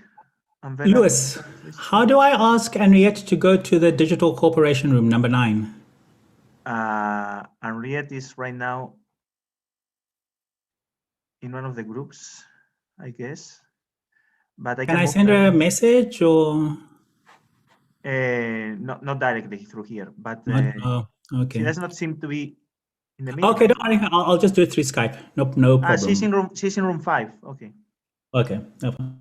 I'm very Lewis, how do I ask Henriette to go to the Digital Corporation room, number 9? Henriette is right now in one of the groups, I guess. But I Can I move send her a message or? not directly through here, but Oh, okay. she does not seem to be in the meeting. Okay, don't worry. I'll just do it through Skype. Nope, no problem. She's in room 5. Okay. Okay. No problem.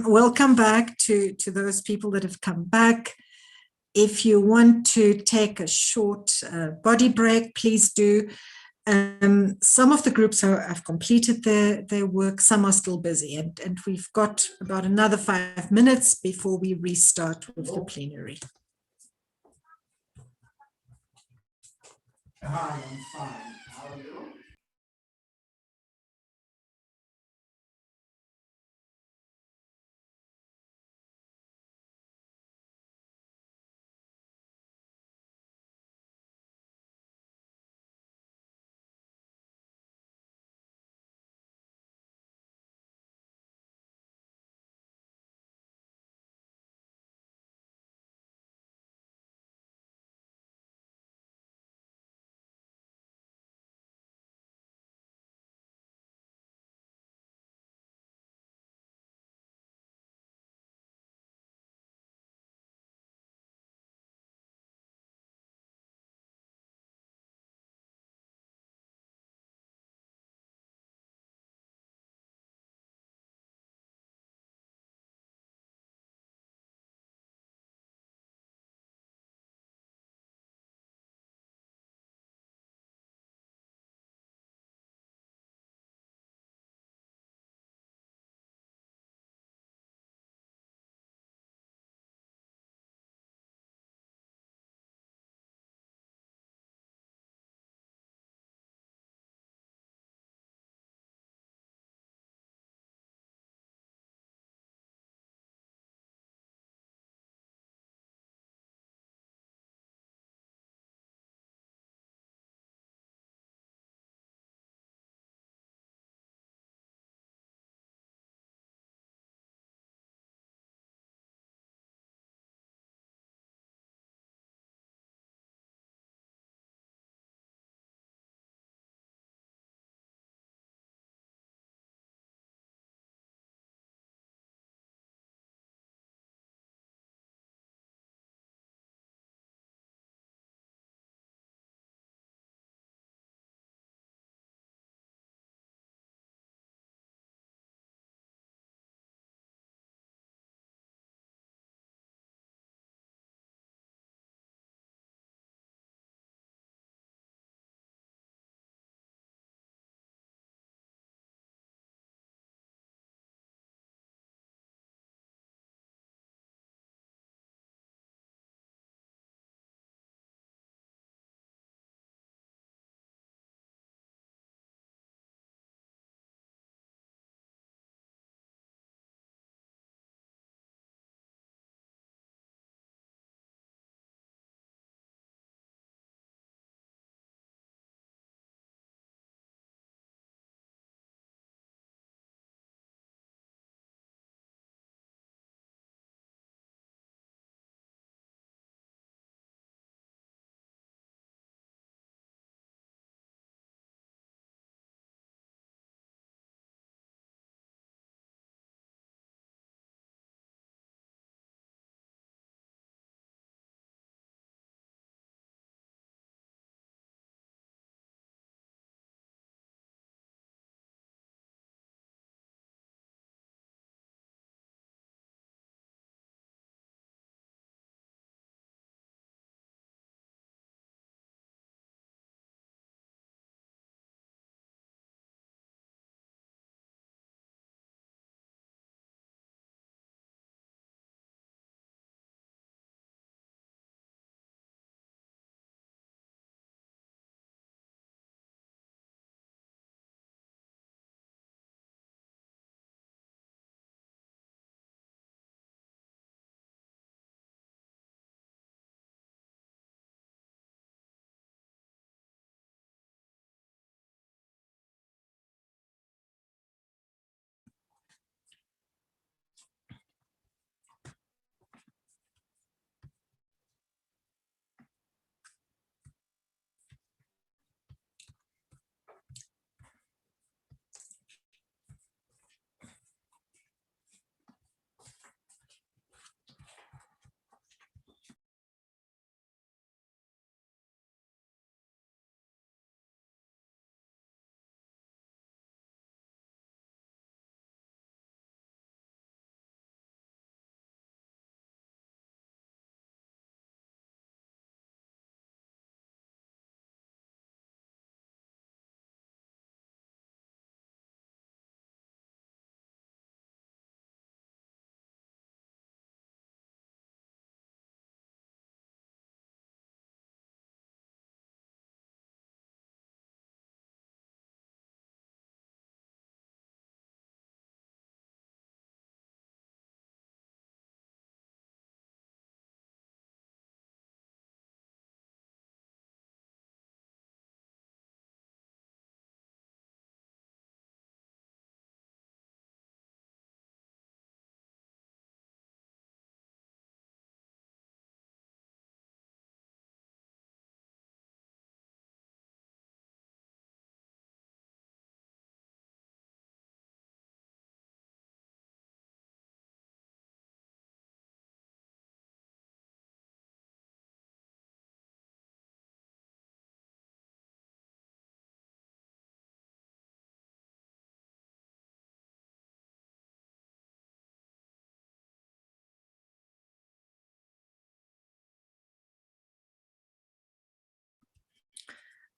welcome back to those people that have come back. If you want to take a short body break, please do. Some of the groups have completed their work, some are still busy, and we've got about another 5 minutes before we restart with the plenary. Hi, I'm fine. How are you?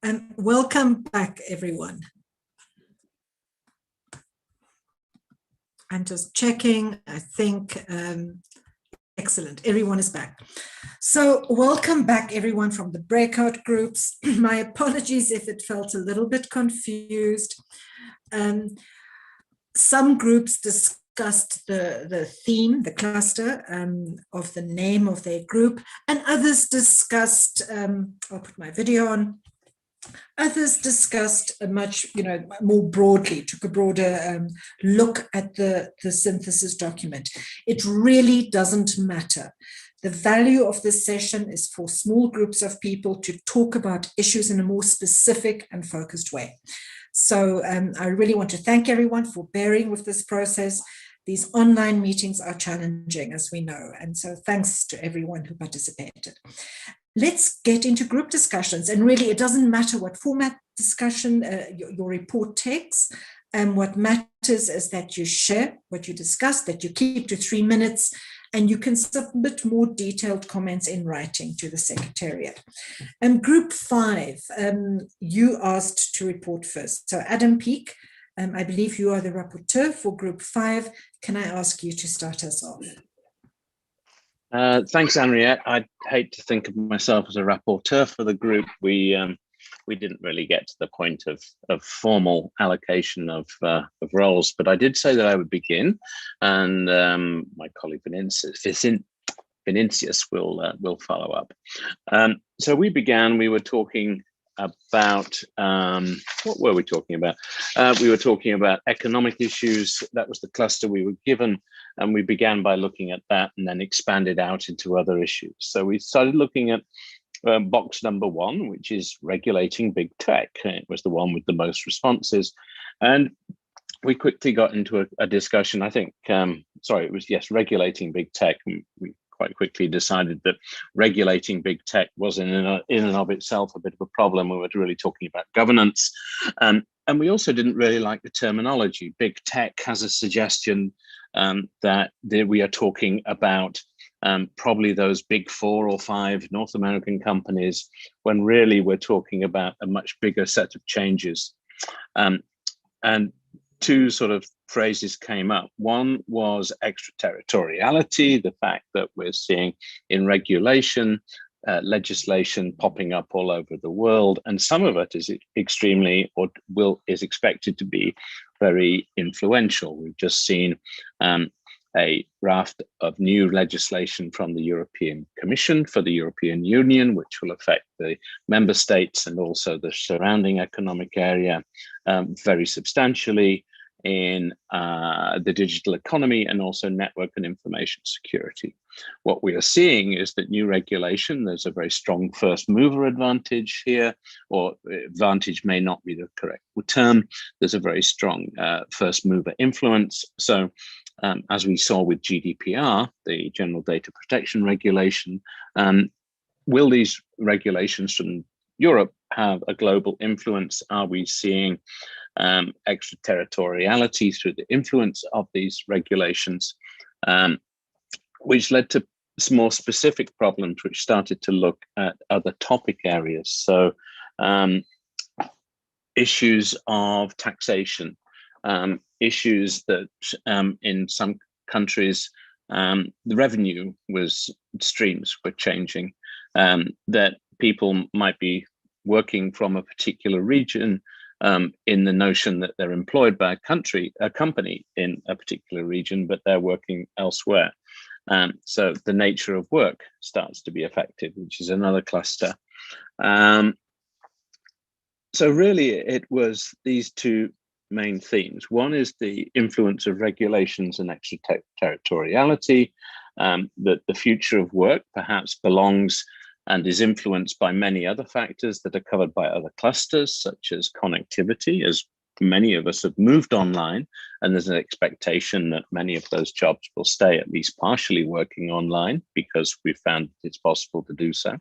And welcome back, everyone. I'm just checking, I think, excellent, everyone is back. So welcome back, everyone, from the breakout groups. My apologies if it felt a little bit confused. Some groups discussed the theme, the cluster of the name of their group, and others discussed, I'll put my video on, others discussed a much, more broadly, took a broader look at the synthesis document. It really doesn't matter. The value of this session is for small groups of people to talk about issues in a more specific and focused way. So I really want to thank everyone for bearing with this process. These online meetings are challenging, as we know, and so thanks to everyone who participated. Let's get into group discussions, and really it doesn't matter what format discussion your report takes. What matters is that you share what you discussed, that you keep to 3 minutes, and you can submit more detailed comments in writing to the Secretariat. Group 5, you asked to report first. So Adam Peake, I believe you are the rapporteur for Group 5. Can I ask you to start us off? Thanks, Henriette. I'd hate to think of myself as a rapporteur for the group. We didn't really get to the point of formal allocation of roles, but I did say that I would begin, and my colleague Vinicius will follow up. So we began. We were talking about what were we talking about? We were talking about economic issues. That was the cluster we were given, and we began by looking at that and then expanded out into other issues. So we started looking at box number 1, which is regulating big tech. It was the one with the most responses, and we quickly got into a discussion. I think, sorry, it was, yes, regulating big tech. We quite quickly decided that regulating big tech was in and of itself a bit of a problem. We were really talking about governance. And we also didn't really like the terminology. Big tech has a suggestion that we are talking about probably those big 4 or 5 North American companies, when really we're talking about a much bigger set of changes. And 2 sort of phrases came up. One was extraterritoriality, the fact that we're seeing in regulation, legislation popping up all over the world, and some of it is extremely, or is expected to be very influential. We've just seen a raft of new legislation from the European Commission for the European Union, which will affect the member states and also the surrounding economic area very substantially in the digital economy and also network and information security. What we are seeing is that new regulation, there's a very strong first mover advantage here, or advantage may not be the correct term. There's a very strong first mover influence. So as we saw with GDPR, the General Data Protection Regulation, will these regulations from Europe have a global influence? Are we seeing extraterritoriality through the influence of these regulations, which led to some more specific problems, which started to look at other topic areas. So issues of taxation, issues that in some countries, the revenue streams were changing, that people might be working from a particular region in the notion that they're employed by a company in a particular region, but they're working elsewhere. So the nature of work starts to be affected, which is another cluster. So really it was these 2 main themes. One is the influence of regulations and extraterritoriality, that the future of work perhaps belongs and is influenced by many other factors that are covered by other clusters, such as connectivity, as many of us have moved online, and there's an expectation that many of those jobs will stay at least partially working online because we've found it's possible to do so,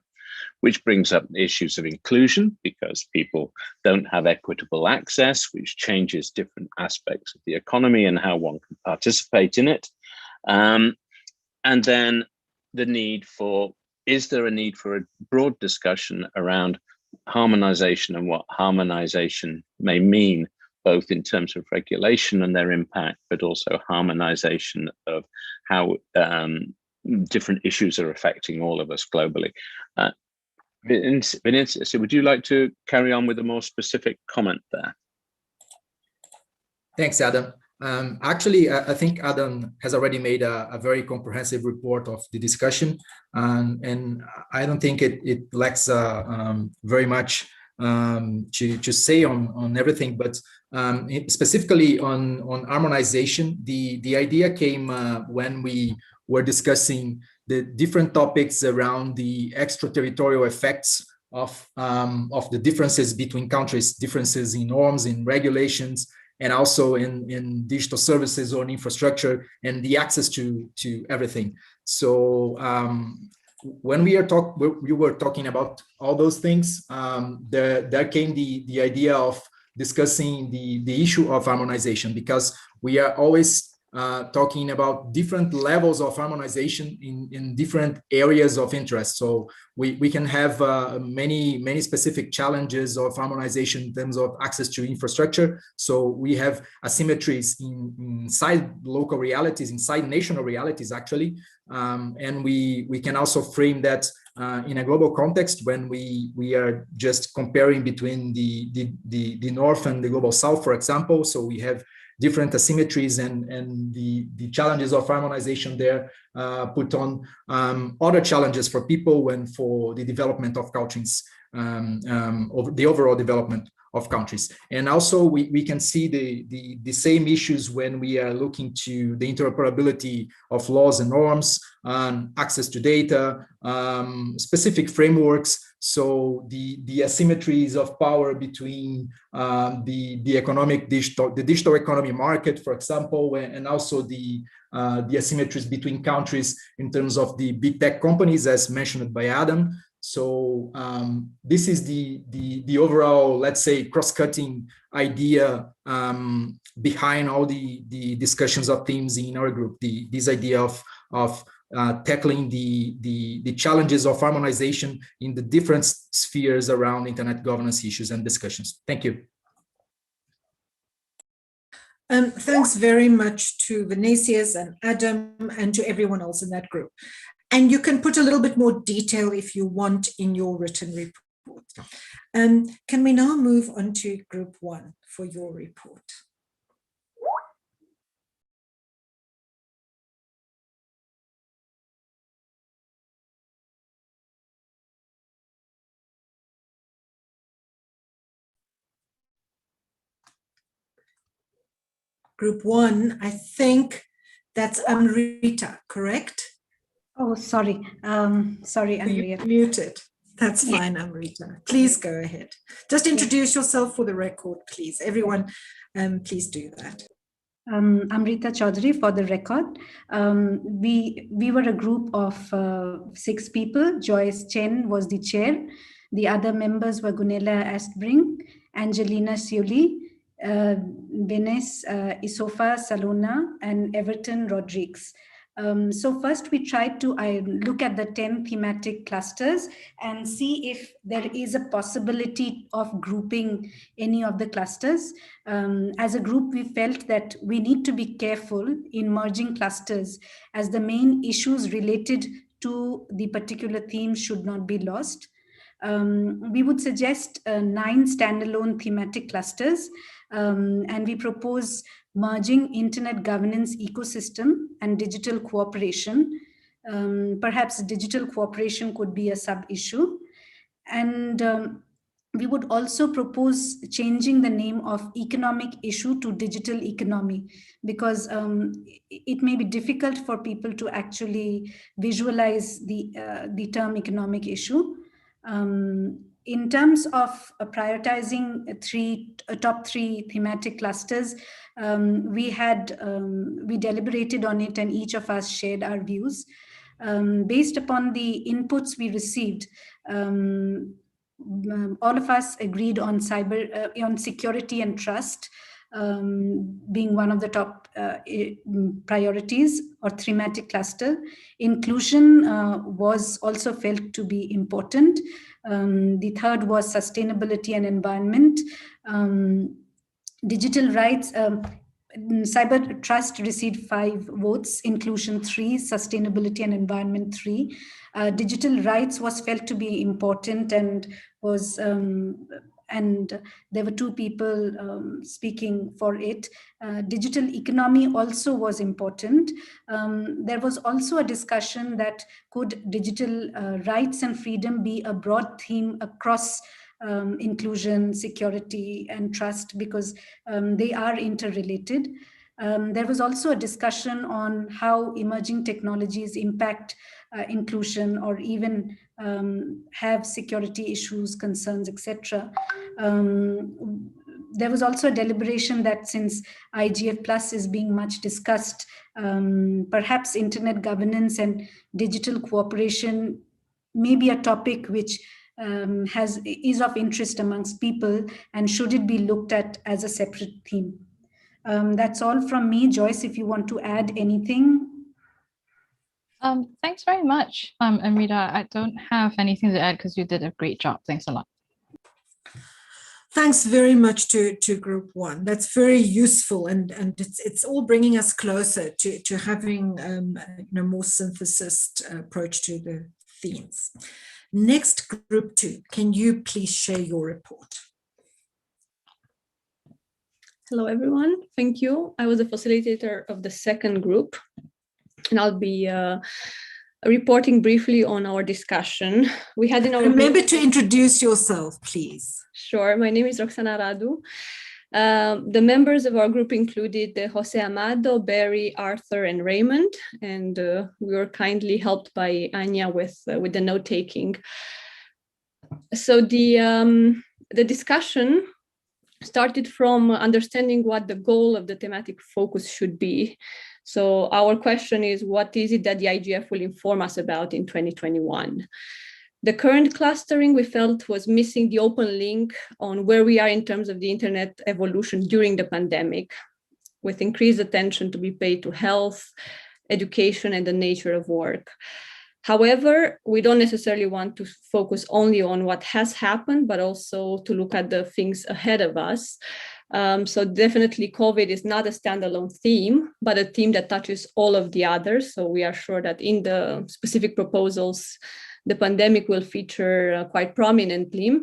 which brings up issues of inclusion because people don't have equitable access, which changes different aspects of the economy and how one can participate in it. And then the need for, is there a need for a broad discussion around harmonization and what harmonization may mean, both in terms of regulation and their impact, but also harmonization of how different issues are affecting all of us globally. Vinicius, so would you like to carry on with a more specific comment there? Thanks, Adam. Actually, I think Adam has already made a very comprehensive report of the discussion, and I don't think it lacks very much to say on everything, but specifically on harmonization, the idea came when we were discussing the different topics around the extraterritorial effects of the differences between countries, differences in norms, in regulations, and also in digital services or in infrastructure and the access to everything. So when we were talking about all those things, there came the idea of discussing the issue of harmonization, because we are always talking about different levels of harmonization in different areas of interest. So we can have many specific challenges of harmonization in terms of access to infrastructure. So we have asymmetries inside local realities, inside national realities, actually. And we can also frame that in a global context when we are just comparing between the North and the global South, for example. So we have different asymmetries, and the challenges of harmonization there put on other challenges for people when for the development of countries, the overall development of countries. And also we can see the same issues when we are looking to the interoperability of laws and norms, access to data, specific frameworks. So the asymmetries of power between the digital economy market, for example, and also the asymmetries between countries in terms of the big tech companies, as mentioned by Adam. So this is the overall, let's say, cross-cutting idea behind all the discussions of themes in our group. This idea of tackling the challenges of harmonization in the different spheres around internet governance issues and discussions. Thank you. Thanks very much to Vinicius and Adam and to everyone else in that group. And you can put a little bit more detail if you want in your written report. Can we now move on to group 1 for your report? Group 1, I think that's Amrita, correct? Oh, sorry. Sorry, Amrita. Muted. That's fine, Amrita. Please go ahead. Just introduce yourself for the record, please. Everyone, please do that. Amrita Chaudhary, for the record. We were a group of 6 people. Joyce Chen was the chair. The other members were Gunilla Astbring, Angelina Siuli, Benes Isofa Salona, and Everton Rodrigues. So first we tried to look at the 10 thematic clusters and see if there is a possibility of grouping any of the clusters. As a group, we felt that we need to be careful in merging clusters, as the main issues related to the particular theme should not be lost. We would suggest 9 standalone thematic clusters, and we propose merging internet governance ecosystem and digital cooperation. Perhaps digital cooperation could be a sub-issue. And we would also propose changing the name of economic issue to digital economy, because it may be difficult for people to actually visualize the term economic issue. In terms of prioritizing top three thematic clusters, we deliberated on it, and each of us shared our views. Based upon the inputs we received, all of us agreed on security and trust, being one of the top priorities or thematic cluster. Inclusion was also felt to be important. The third was sustainability and environment. Digital rights, cyber trust received 5 votes, inclusion 3, sustainability and environment 3. Digital rights was felt to be important and was and there were 2 people speaking for it. Digital economy also was important. There was also a discussion that could digital rights and freedom be a broad theme across inclusion, security, and trust, because they are interrelated. There was also a discussion on how emerging technologies impact inclusion or even have security issues, concerns, etc. There was also a deliberation that since IGF Plus is being much discussed, perhaps internet governance and digital cooperation may be a topic which is of interest amongst people, and should it be looked at as a separate theme. That's all from me. Joyce, if you want to add anything. Thanks very much, Amrita. I don't have anything to add because you did a great job. Thanks a lot. Thanks very much to Group 1. That's very useful, and it's all bringing us closer to having a more synthesized approach to the themes. Next, Group 2, can you please share your report? Hello, everyone. Thank you. I was a facilitator of the second group, and I'll be reporting briefly on our discussion. We had in our Remember group... to introduce yourself, please. Sure. My name is Roxana Radu. The members of our group included Jose Amado, Barry, Arthur, and Raymond, and we were kindly helped by Anya with the note-taking. So the discussion started from understanding what the goal of the thematic focus should be. So our question is, what is it that the IGF will inform us about in 2021? The current clustering we felt was missing the open link on where we are in terms of the internet evolution during the pandemic, with increased attention to be paid to health, education, and the nature of work. However, we don't necessarily want to focus only on what has happened, but also to look at the things ahead of us. So definitely COVID is not a standalone theme, but a theme that touches all of the others. So we are sure that in the specific proposals, the pandemic will feature quite prominently.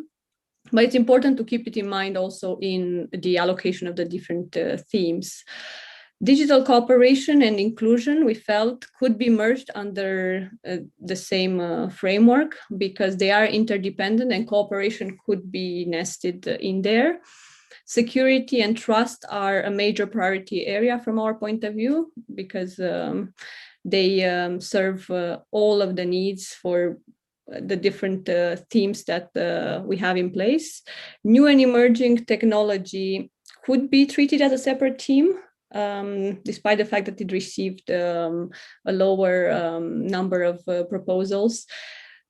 But it's important to keep it in mind also in the allocation of the different themes. Digital cooperation and inclusion, we felt, could be merged under the same framework because they are interdependent and cooperation could be nested in there. Security and trust are a major priority area from our point of view because they serve all of the needs for the different themes that we have in place. New and emerging technology could be treated as a separate theme, despite the fact that it received a lower number of proposals.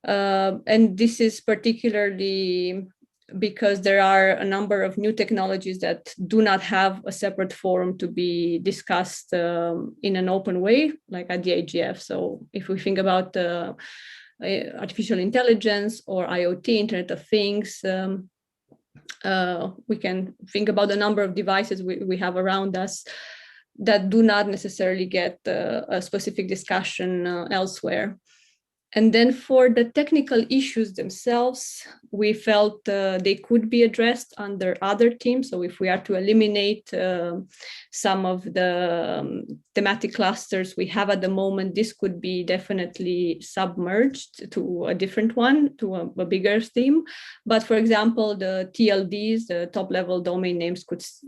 And this is particularly because there are a number of new technologies that do not have a separate forum to be discussed in an open way, like at the IGF. So if we think about artificial intelligence or IoT, Internet of Things, we can think about the number of devices we have around us that do not necessarily get a specific discussion elsewhere. And then for the technical issues themselves, we felt they could be addressed under other themes. So if we are to eliminate some of the thematic clusters we have at the moment, this could be definitely submerged to a different one, to a bigger theme. But for example, the TLDs, the top level domain names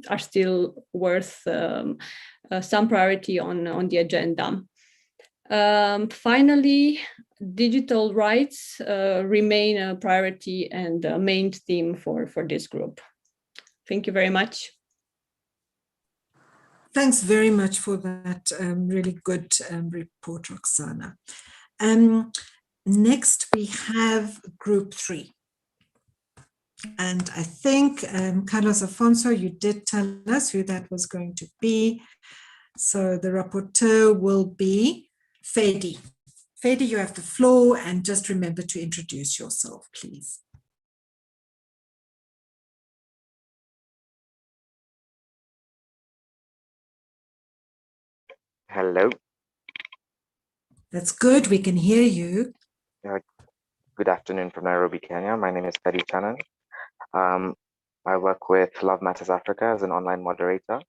are still worth some priority on the agenda. Finally, digital rights remain a priority and a main theme for this group. Thank you very much. Thanks very much for that really good report, Roxana. Next, we have Group 3. And I think, Carlos Afonso, you did tell us who that was going to be. So the rapporteur will be Fedi. Fedi, you have the floor, and just remember to introduce yourself, please. Hello. That's good. We can hear you. Good afternoon from Nairobi, Kenya. My name is Fedi Chanan. I work with Love Matters Africa as an online moderator.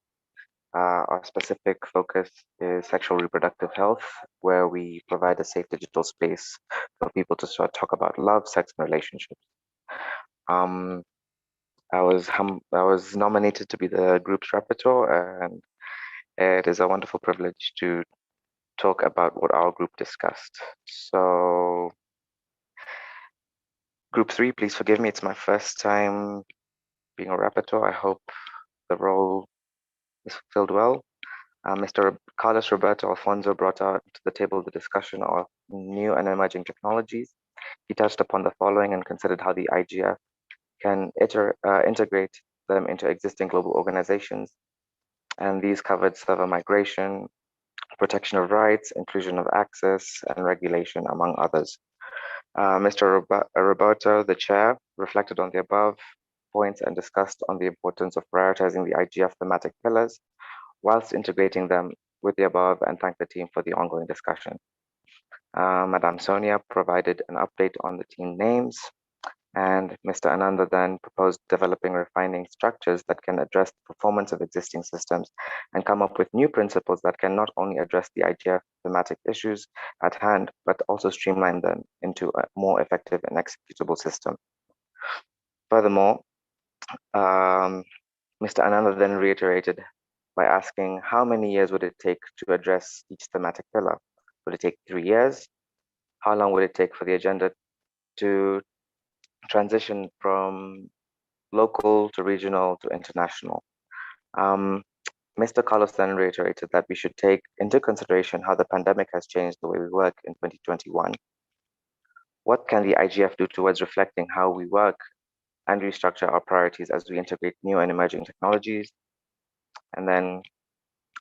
Our specific focus is sexual reproductive health, where we provide a safe digital space for people to start talk about love, sex, and relationships. I was nominated to be the group's rapporteur, and it is a wonderful privilege to talk about what our group discussed. So, Group 3, please forgive me. It's my first time being a rapporteur. I hope the role is fulfilled well. Mr. Carlos Roberto Alfonso brought out to the table the discussion of new and emerging technologies. He touched upon the following and considered how the IGF can integrate them into existing global organizations. And these covered server migration, protection of rights, inclusion of access, and regulation, among others. Mr. Roberto, the chair, reflected on the above points and discussed on the importance of prioritizing the IGF thematic pillars whilst integrating them with the above, and thanked the team for the ongoing discussion. Madame Sonia provided an update on the team names, and Mr. Ananda then proposed developing refining structures that can address the performance of existing systems and come up with new principles that can not only address the IGF thematic issues at hand, but also streamline them into a more effective and executable system. Furthermore, Mr. Ananda then reiterated by asking how many years would it take to address each thematic pillar? Would it take 3 years? How long would it take for the agenda to transition from local to regional to international? Mr. Carlos then reiterated that we should take into consideration how the pandemic has changed the way we work in 2021. What can the IGF do towards reflecting how we work and restructure our priorities as we integrate new and emerging technologies? And then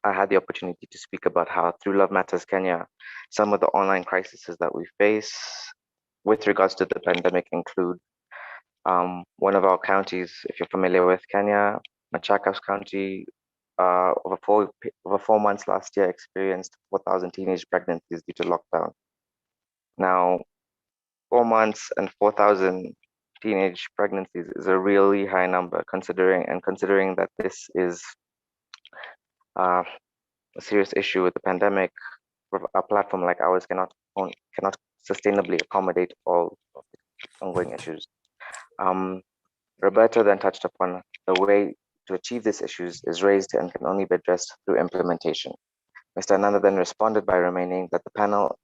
I had the opportunity to speak about how through Love Matters Kenya, some of the online crises that we face with regards to the pandemic include one of our counties, if you're familiar with Kenya, Machakos County, over 4 months last year experienced 4,000 teenage pregnancies due to lockdown. Now, 4 months and 4,000 teenage pregnancies is a really high number, considering that this is a serious issue with the pandemic. A platform like ours cannot sustainably accommodate all of the ongoing issues. Roberto then touched upon the way to achieve these issues is raised and can only be addressed through implementation. Mr. Ananda then responded by remaining that the panel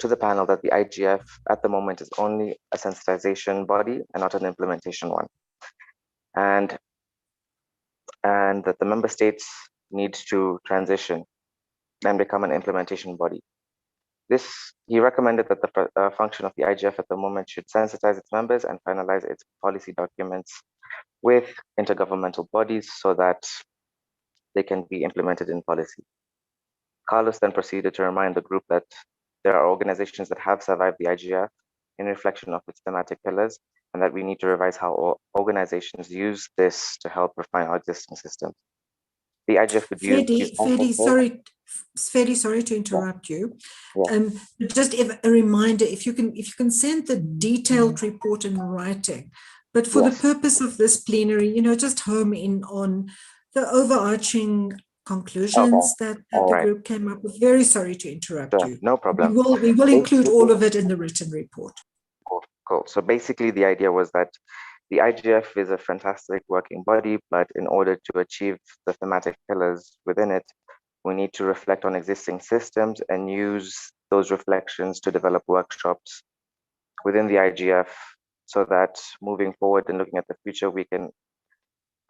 that the IGF at the moment is only a sensitization body and not an implementation one, and that the member states need to transition and become an implementation body. He recommended that the function of the IGF at the moment should sensitize its members and finalize its policy documents with intergovernmental bodies so that they can be implemented in policy. Carlos then proceeded to remind the group that there are organizations that have survived the IGF in reflection of its thematic pillars, and that we need to revise how organizations use this to help refine our existing systems. The IGF would use Fedi, sorry to interrupt you. Just a reminder, if you can send the detailed report in writing, but for the purpose of this plenary, just home in on the overarching conclusions that the group came up with. Very sorry to interrupt you. No problem. We will include all of it in the written report. Cool. So basically the idea was that the IGF is a fantastic working body, but in order to achieve the thematic pillars within it, we need to reflect on existing systems and use those reflections to develop workshops within the IGF so that moving forward and looking at the future, we can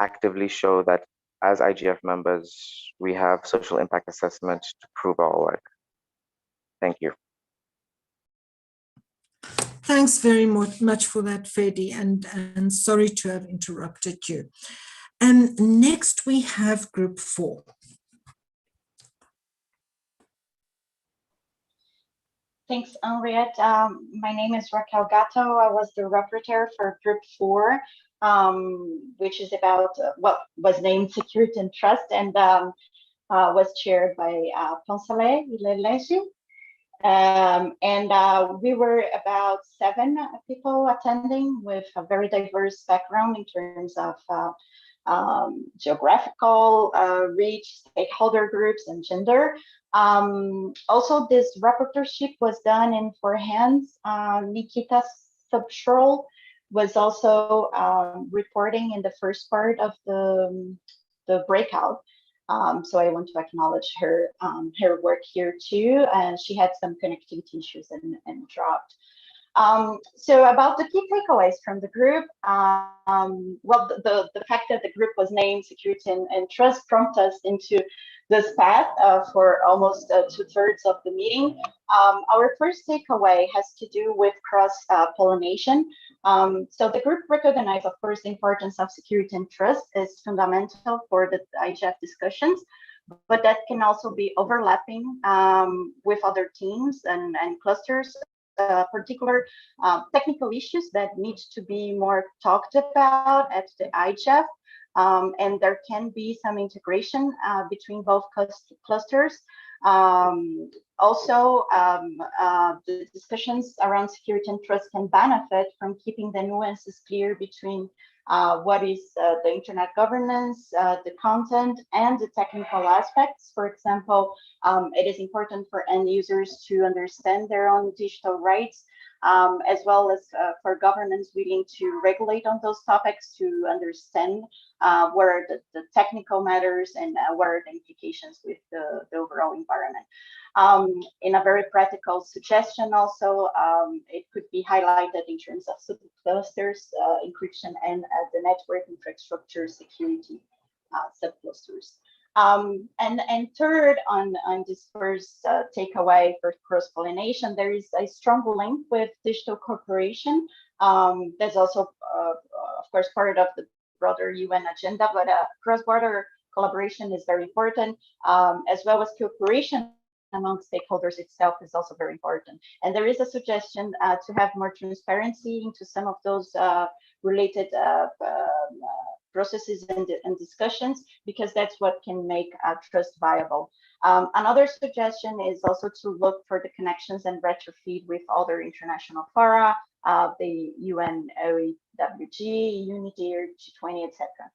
actively show that as IGF members, we have social impact assessment to prove our work. Thank you. Thanks very much for that, Fedi, and sorry to have interrupted you. Next, we have Group 4. Thanks, Henriette. My name is Raquel Gatto. I was the rapporteur for Group 4, which is about what was named Security and Trust, and was chaired by Ponsalé. We were about 7 people attending with a very diverse background in terms of geographical reach, stakeholder groups, and gender. Also, this rapporteurship was done in 4 hands. Nikita Subshroll was also reporting in the first part of the breakout. So I want to acknowledge her work here too, and she had some connectivity issues and dropped. So about the key takeaways from the group, well, the fact that the group was named Security and Trust prompted us into this path for almost 2/3 of the meeting. Our first takeaway has to do with cross-pollination. So the group recognized, of course, the importance of security and trust is fundamental for the IGF discussions, but that can also be overlapping with other teams and clusters, particular technical issues that need to be more talked about at the IGF. And there can be some integration between both clusters. Also, the discussions around security and trust can benefit from keeping the nuances clear between what is the internet governance, the content, and the technical aspects. For example, it is important for end users to understand their own digital rights, as well as for governments willing to regulate on those topics to understand what are the technical matters and what are the implications with the overall environment. In a very practical suggestion also, it could be highlighted in terms of subclusters, encryption, and the network infrastructure security subclusters. And third, on this first takeaway for cross-pollination, there is a strong link with digital cooperation. That's also, of course, part of the broader UN agenda, but cross-border collaboration is very important, as well as cooperation among stakeholders itself is also very important. And there is a suggestion to have more transparency into some of those related processes and discussions, because that's what can make trust viable. Another suggestion is also to look for the connections and retrofeed with other international fora, the UN, OEWG, UNIDIR, G20, etc.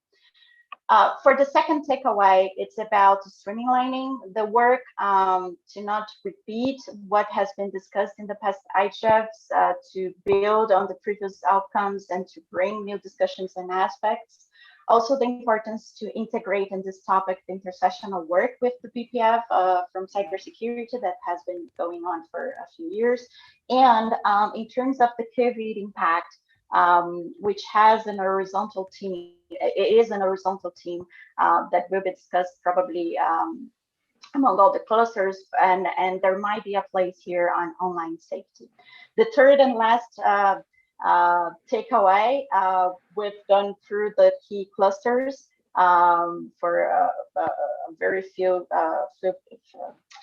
For the second takeaway, it's about streamlining the work to not repeat what has been discussed in the past IGFs, to build on the previous outcomes and to bring new discussions and aspects. Also, the importance to integrate in this topic the intersessional work with the BPF from cybersecurity that has been going on for a few years. And in terms of the COVID impact, which has an horizontal team, it is an horizontal team that will be discussed probably among all the clusters, and there might be a place here on online safety. The third and last takeaway, we've gone through the key clusters for a very few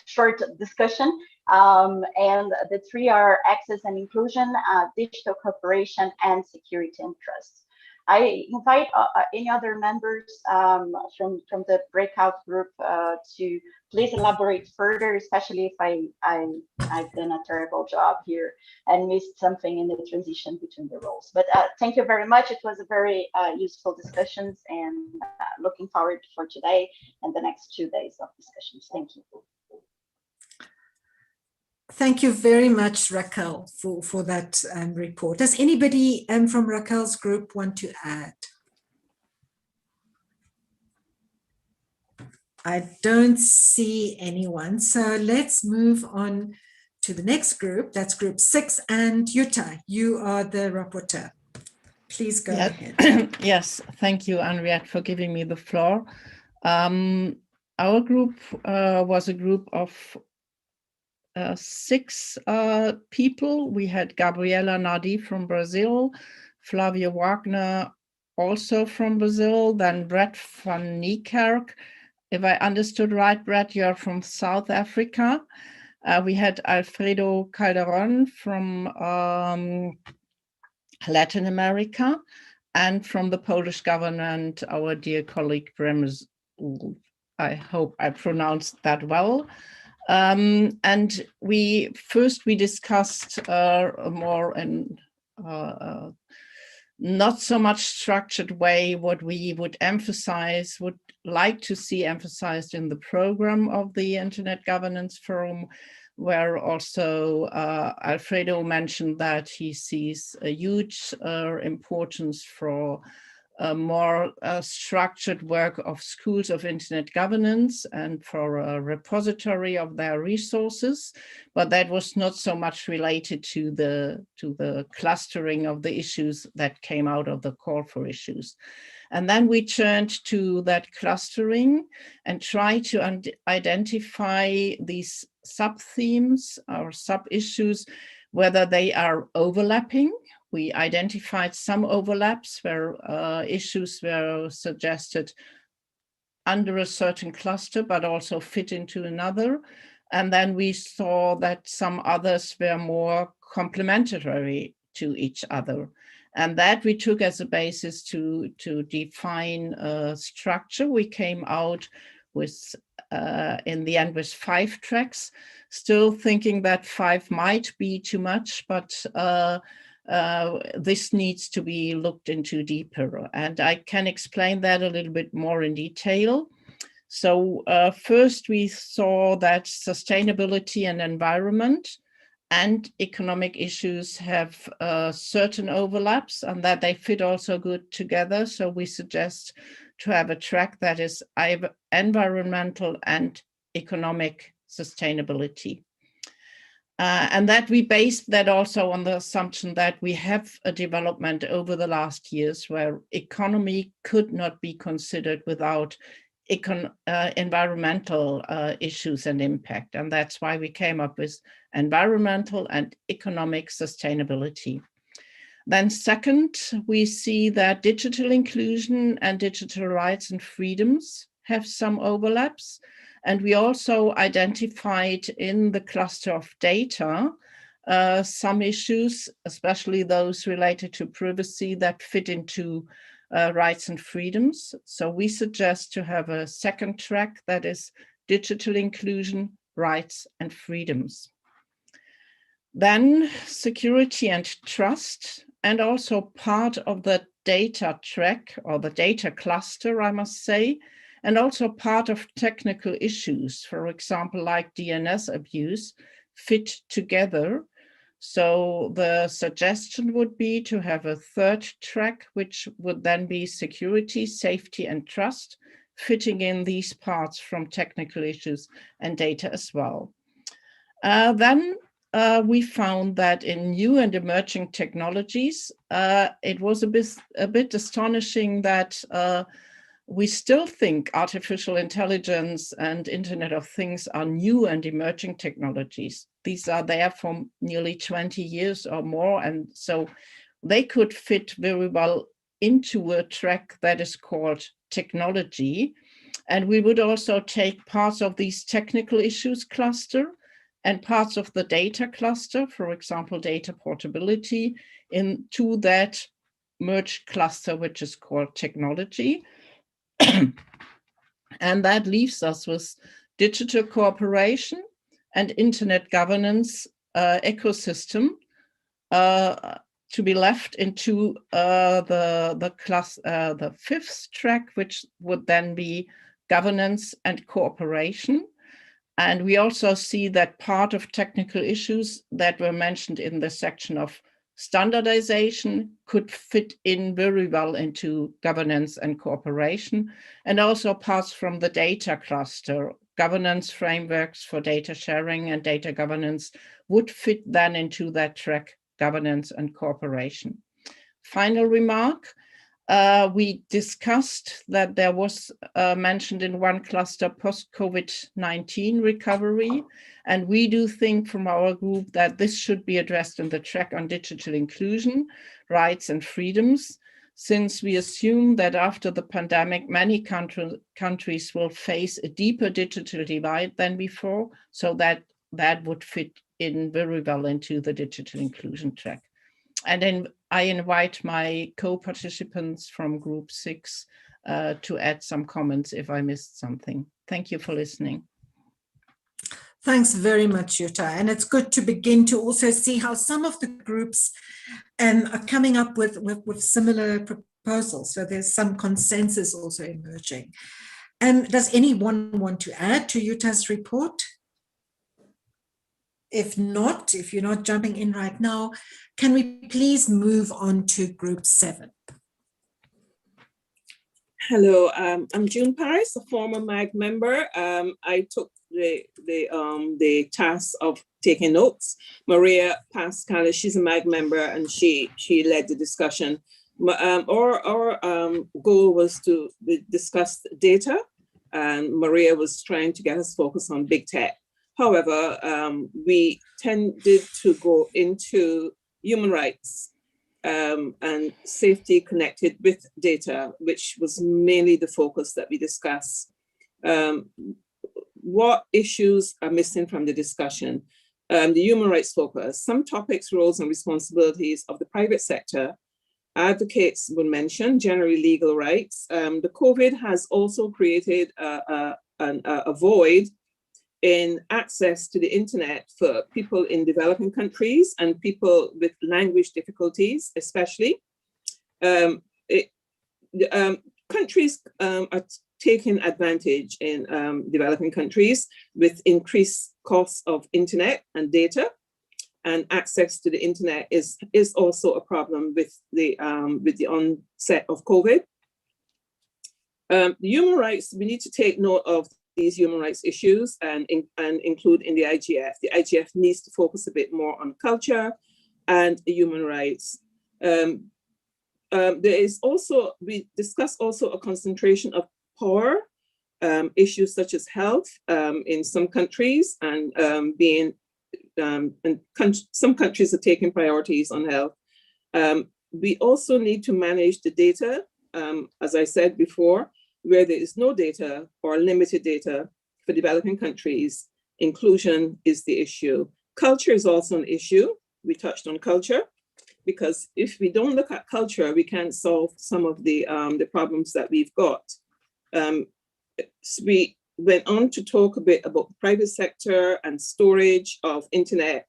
short discussion. And the 3 are access and inclusion, digital cooperation, and security and trust. I invite any other members from the breakout group to please elaborate further, especially if I've done a terrible job here and missed something in the transition between the roles. But thank you very much. It was a very useful discussions, and looking forward for today and the next 2 days of discussions. Thank you. Thank you very much, Raquel, for that report. Does anybody from Raquel's group want to add? I don't see anyone. So let's move on to the next group. That's Group 6. And Jutta, you are the rapporteur. Please go ahead. Yes, thank you, Henriette, for giving me the floor. Our group was a group of 6 people. We had Gabriela Nardi from Brazil, Flavia Wagner also from Brazil, then Brett van Niekerk. If I understood right, Brett, you're from South Africa. We had Alfredo Calderon from Latin America, and from the Polish government, our dear colleague Bremes. I hope I pronounced that well. And we discussed more in not so much structured way what we would like to see emphasized in the program of the Internet Governance Forum, where also Alfredo mentioned that he sees a huge importance for a more structured work of schools of internet governance and for a repository of their resources, but that was not so much related to the clustering of the issues that came out of the call for issues. And then we turned to that clustering and try to identify these sub-themes or sub-issues, whether they are overlapping. We identified some overlaps where issues were suggested under a certain cluster, but also fit into another. And then we saw that some others were more complementary to each other. And that we took as a basis to define a structure. We came out with, in the end, with 5 tracks, still thinking that 5 might be too much, but this needs to be looked into deeper. And I can explain that a little bit more in detail. So first we saw that sustainability and environment and economic issues have certain overlaps and that they fit also good together. So we suggest to have a track that is environmental and economic sustainability. And that we based that also on the assumption that we have a development over the last years where economy could not be considered without environmental issues and impact. And that's why we came up with environmental and economic sustainability. Then second, we see that digital inclusion and digital rights and freedoms have some overlaps. And we also identified in the cluster of data some issues, especially those related to privacy, that fit into rights and freedoms. So we suggest to have a second track that is digital inclusion, rights and freedoms. Then security and trust, and also part of the data track or the data cluster, I must say, and also part of technical issues, for example, like DNS abuse, fit together. So the suggestion would be to have a third track, which would then be security, safety, and trust, fitting in these parts from technical issues and data as well. Then we found that in new and emerging technologies, it was a bit astonishing that we still think artificial intelligence and Internet of Things are new and emerging technologies. These are there for nearly 20 years or more. And so they could fit very well into a track that is called technology. And we would also take parts of these technical issues cluster and parts of the data cluster, for example, data portability, into that merged cluster, which is called technology. And that leaves us with digital cooperation and internet governance ecosystem to be left into the fifth track, which would then be governance and cooperation. And we also see that part of technical issues that were mentioned in the section of standardization could fit in very well into governance and cooperation, and also parts from the data cluster, governance frameworks for data sharing and data governance would fit then into that track, governance and cooperation. Final remark, We discussed that there was mentioned in one cluster post-COVID-19 recovery, and we do think from our group that this should be addressed in the track on digital inclusion, rights and freedoms, since we assume that after the pandemic, many countries will face a deeper digital divide than before, so that would fit in very well into the digital inclusion track. And then I invite my co-participants from Group 6 to add some comments if I missed something. Thank you for listening. Thanks very much, Jutta. And it's good to begin to also see how some of the groups are coming up with similar proposals. So there's some consensus also emerging. Does anyone want to add to Jutta's report? If not, if you're not jumping in right now, can we please move on to Group 7? Hello, I'm June Paris, a former MAG member. I took the task of taking notes. Maria Pascal, she's a MAG member, and she led the discussion. Our goal was to discuss data, and Maria was trying to get us focused on big tech. However, we tended to go into human rights and safety connected with data, which was mainly the focus that we discussed. What issues are missing from the discussion? The human rights focus, some topics, roles and responsibilities of the private sector. Advocates were mentioned, generally legal rights. The COVID has also created a void in access to the internet for people in developing countries and people with language difficulties, especially. Countries are taking advantage in developing countries with increased costs of internet and data, and access to the internet is also a problem with the onset of COVID. The human rights, we need to take note of these human rights issues and include in the IGF. The IGF needs to focus a bit more on culture and human rights. There is also, we discuss also a concentration of power, issues such as health in some countries, and some countries are taking priorities on health. We also need to manage the data, as I said before, where there is no data or limited data for developing countries. Inclusion is the issue. Culture is also an issue. We touched on culture, because if we don't look at culture, we can't solve some of the problems that we've got. We went on to talk a bit about the private sector and storage of internet,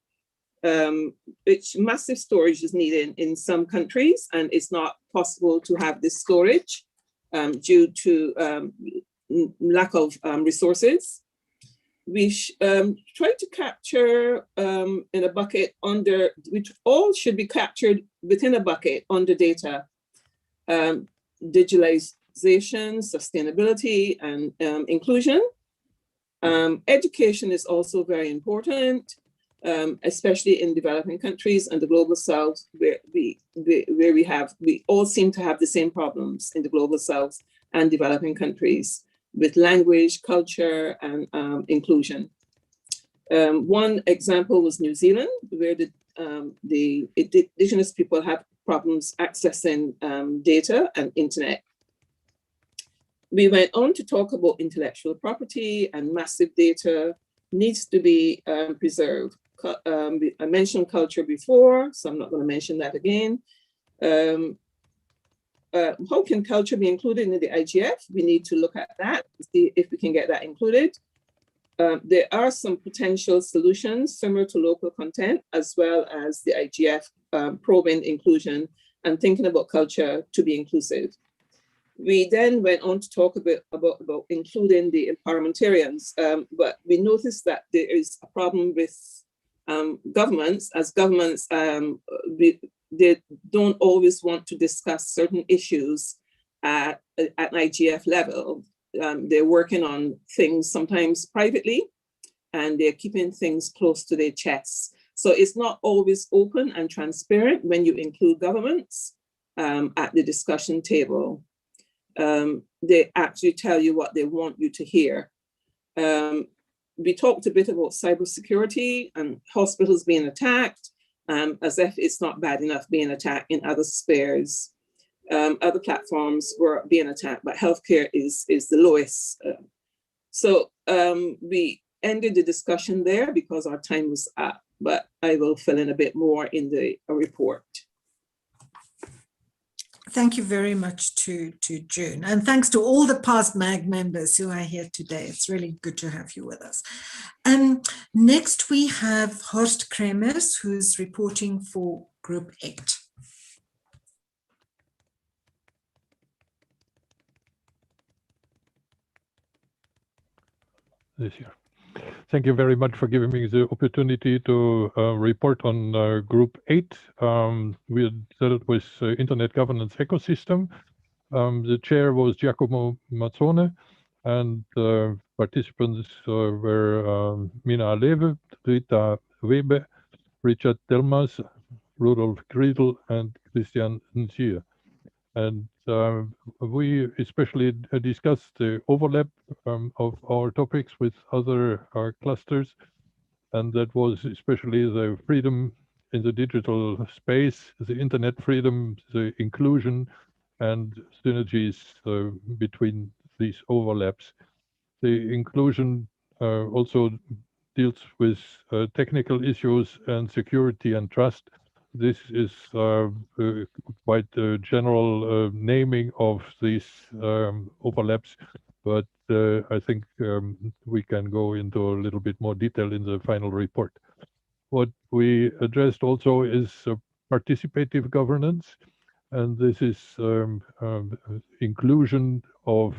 which massive storage is needed in some countries, and it's not possible to have this storage due to lack of resources. We try to capture in a bucket under, which all should be captured within a bucket under data. Digitalization, sustainability, and inclusion. Education is also very important, especially in developing countries and the global south, where we all seem to have the same problems in the global south and developing countries with language, culture, and inclusion. One example was New Zealand, where the indigenous people have problems accessing data and internet. We went on to talk about intellectual property, and massive data needs to be preserved. I mentioned culture before, so I'm not going to mention that again. How can culture be included in the IGF? We need to look at that, see if we can get that included. There are some potential solutions similar to local content, as well as the IGF probing inclusion and thinking about culture to be inclusive. We then went on to talk a bit about including the parliamentarians, but we noticed that there is a problem with governments, as governments, they don't always want to discuss certain issues at IGF level. They're working on things sometimes privately, and they're keeping things close to their chests. So it's not always open and transparent when you include governments. at the discussion table. They actually tell you what they want you to hear. We talked a bit about cybersecurity and hospitals being attacked, as if it's not bad enough being attacked in other spheres. Other platforms were being attacked, but healthcare is the lowest. So we ended the discussion there because our time was up, but I will fill in a bit more in the report. Thank you very much to June, and thanks to all the past MAG members who are here today. It's really good to have you with us. Next we have Horst Kremers, who's reporting for Group 8. This year. Thank you very much for giving me the opportunity to report on Group 8. We dealt with Internet Governance Ecosystem. The chair was Giacomo Mazzone, and participants were Mina Aleve, Rita Webe, Richard Delmas, Rudolf Griedel, and Christian Nzier. And we especially discussed the overlap of our topics with other clusters, and that was especially the freedom in the digital space, the internet freedom, the inclusion, and synergies between these overlaps. The inclusion also deals with technical issues and security and trust. This is quite a general naming of these overlaps, but I think we can go into a little bit more detail in the final report. What we addressed also is participative governance, and this is inclusion of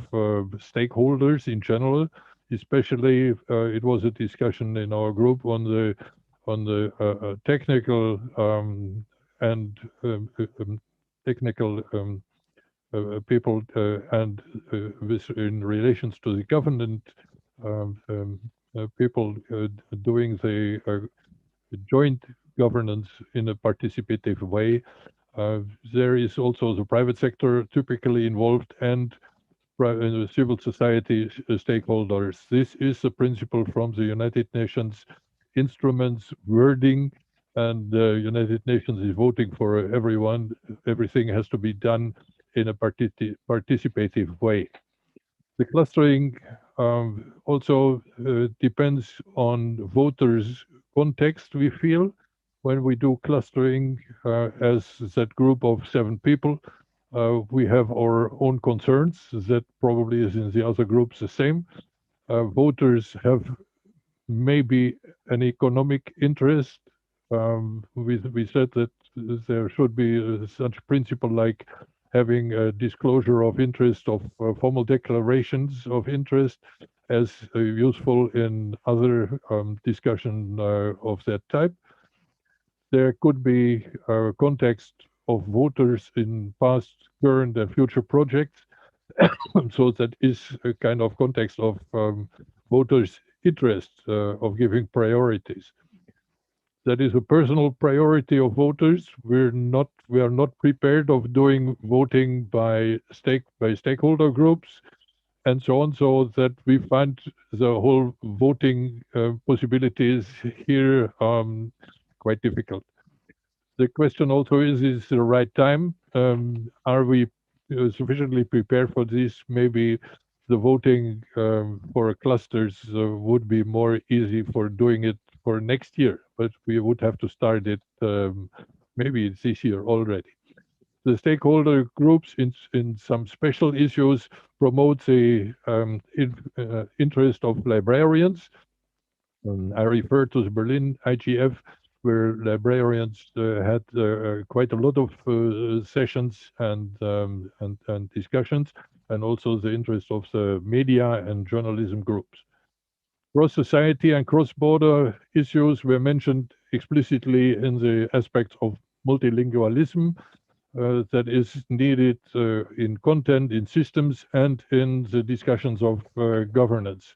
stakeholders in general. Especially, it was a discussion in our group on the technical technical people and in relations to the government people doing the joint governance in a participative way. There is also the private sector typically involved and civil society stakeholders. This is a principle from the United Nations instruments wording, and the United Nations is voting for everyone. Everything has to be done in a participative way. The clustering also depends on voters' context, we feel. When we do clustering as that group of 7 people, we have our own concerns. That probably is in the other groups the same. Voters have maybe an economic interest. We said that there should be such principle like having a disclosure of interest of formal declarations of interest as useful in other discussion of that type. There could be a context of voters in past, current, and future projects. So that is a kind of context of voters' interest of giving priorities. That is a personal priority of voters. We are not prepared of doing voting by stakeholder groups and so on, so that we find the whole voting possibilities here quite difficult. The question also is the right time? Are we sufficiently prepared for this? Maybe the voting for clusters would be more easy for doing it for next year, but we would have to start it maybe this year already. The stakeholder groups in some special issues promote the interest of librarians. I refer to the Berlin IGF, where librarians had quite a lot of sessions and discussions, and also the interest of the media and journalism groups. Cross-society and cross-border issues were mentioned explicitly in the aspects of multilingualism that is needed in content, in systems, and in the discussions of governance.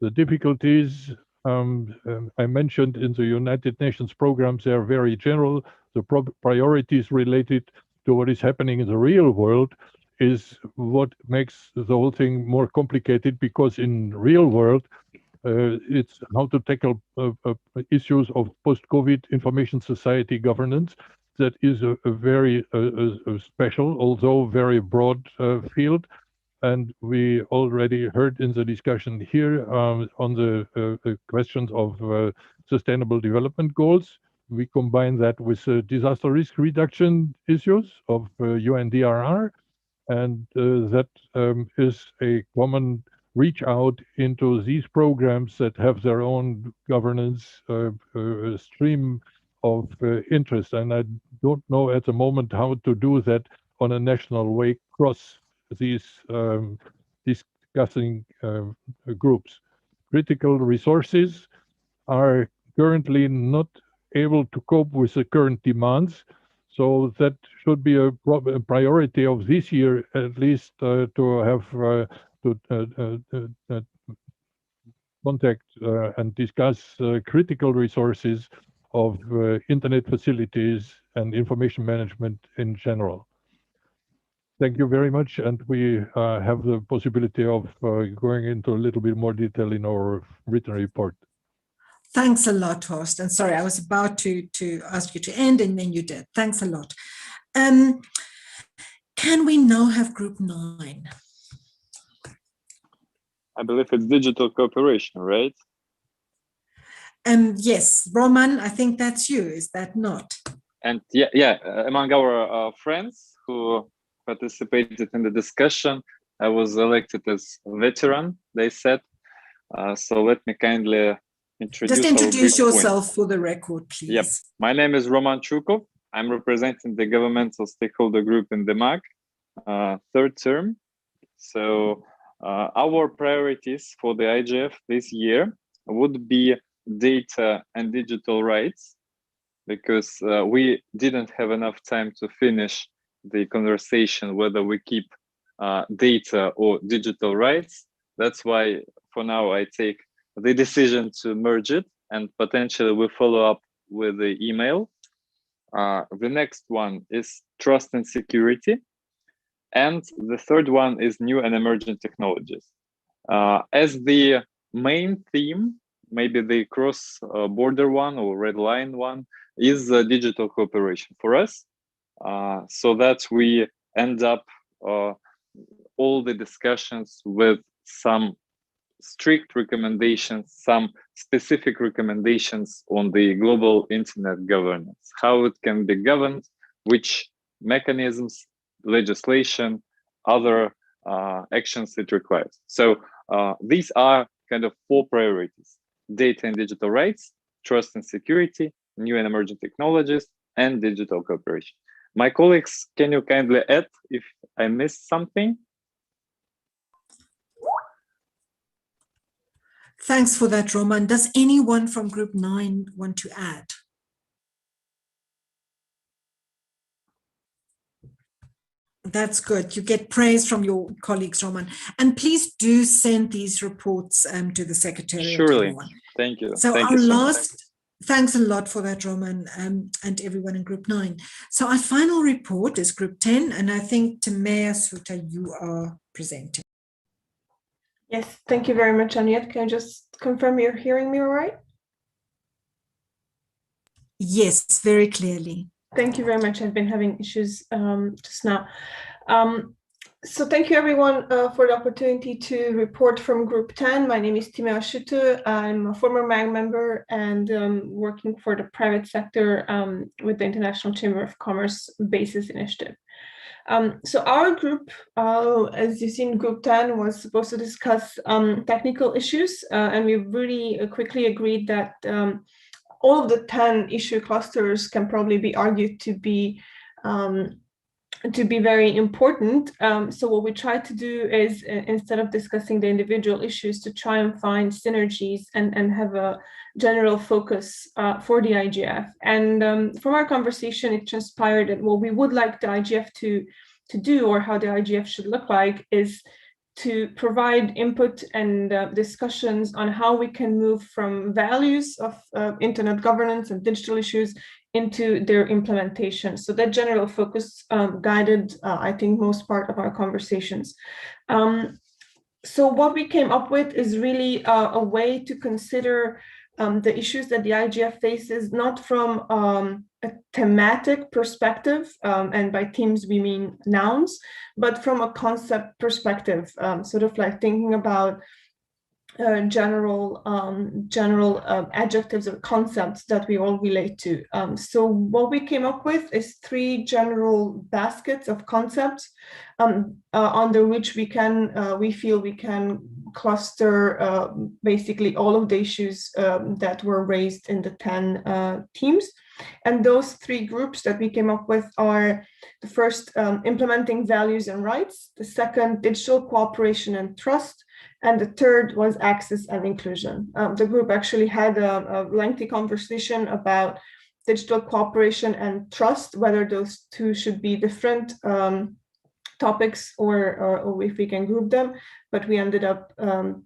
The difficulties I mentioned in the United Nations programs, they are very general. The priorities related to what is happening in the real world is what makes the whole thing more complicated, because in real world, it's how to tackle issues of post-COVID information society governance. That is a very special, although very broad field. And we already heard in the discussion here on the questions of sustainable development goals. We combine that with disaster risk reduction issues of UNDRR. And that is a common reach out into these programs that have their own governance stream of interest. And I don't know at the moment how to do that on a national way across these discussing groups. Critical resources are currently not able to cope with the current demands. So that should be a priority of this year, at least, to have contact and discuss critical resources of internet facilities and information management in general. Thank you very much, and we have the possibility of going into a little bit more detail in our written report. Thanks a lot, Horst. And sorry, I was about to ask you to end, and then you did. Thanks a lot. Can we now have group 9? I believe it's digital cooperation, right? Yes, Roman, I think that's you, is that not? And yeah, among our friends who participated in the discussion, I was elected as veteran, they said. So let me kindly introduce yourself for the record, please. Yep. My name is Roman Chukov. I'm representing the governmental stakeholder group in the MAG, third term. So our priorities for the IGF this year would be data and digital rights, because we didn't have enough time to finish the conversation whether we keep data or digital rights. That's why for now I take the decision to merge it, and potentially we follow up with the email. The next one is trust and security. And the third one is new and emerging technologies. As the main theme, maybe the cross-border one or red line one is digital cooperation for us, so that we end up all the discussions with some strict recommendations, some specific recommendations on the global internet governance, how it can be governed, which mechanisms, legislation, other actions it requires. So these are kind of 4 priorities: data and digital rights, trust and security, new and emerging technologies, and digital cooperation. My colleagues, can you kindly add if I missed something? Thanks for that, Roman. Does anyone from Group 9 want to add? That's good. You get praise from your colleagues, Roman. And please do send these reports to the Secretariat. Surely. Everyone. Thank you. So Thank our you so last, much. thanks a lot for that, Roman, and everyone in Group 9. So our final report is Group 10, and I think Timea Suta, you are presenting. Yes, thank you very much, Aniet. Can I just confirm you're hearing me all right? Yes, very clearly. Thank you very much. I've been having issues just now. So thank you everyone for the opportunity to report from Group 10. My name is Timea Suta. I'm a former MAG member and working for the private sector with the International Chamber of Commerce Basis Initiative. So our group, as you've seen, Group 10 was supposed to discuss technical issues, and we really quickly agreed that all of the 10 issue clusters can probably be argued to be very important. So what we try to do is, instead of discussing the individual issues, to try and find synergies and have a general focus for the IGF. And from our conversation, it transpired that what we would like the IGF to do, or how the IGF should look like, is to provide input and discussions on how we can move from values of internet governance and digital issues into their implementation. So that general focus guided, I think, most part of our conversations. So what we came up with is really a way to consider the issues that the IGF faces, not from a thematic perspective, and by themes we mean nouns, but from a concept perspective, sort of like thinking about general adjectives or concepts that we all relate to. So what we came up with is 3 general baskets of concepts under which we feel we can cluster basically all of the issues that were raised in the 10 themes. And those 3 groups that we came up with are the first, implementing values and rights, the second, digital cooperation and trust, and the third was access and inclusion. The group actually had a lengthy conversation about digital cooperation and trust, whether those 2 should be different topics or if we can group them. But we ended up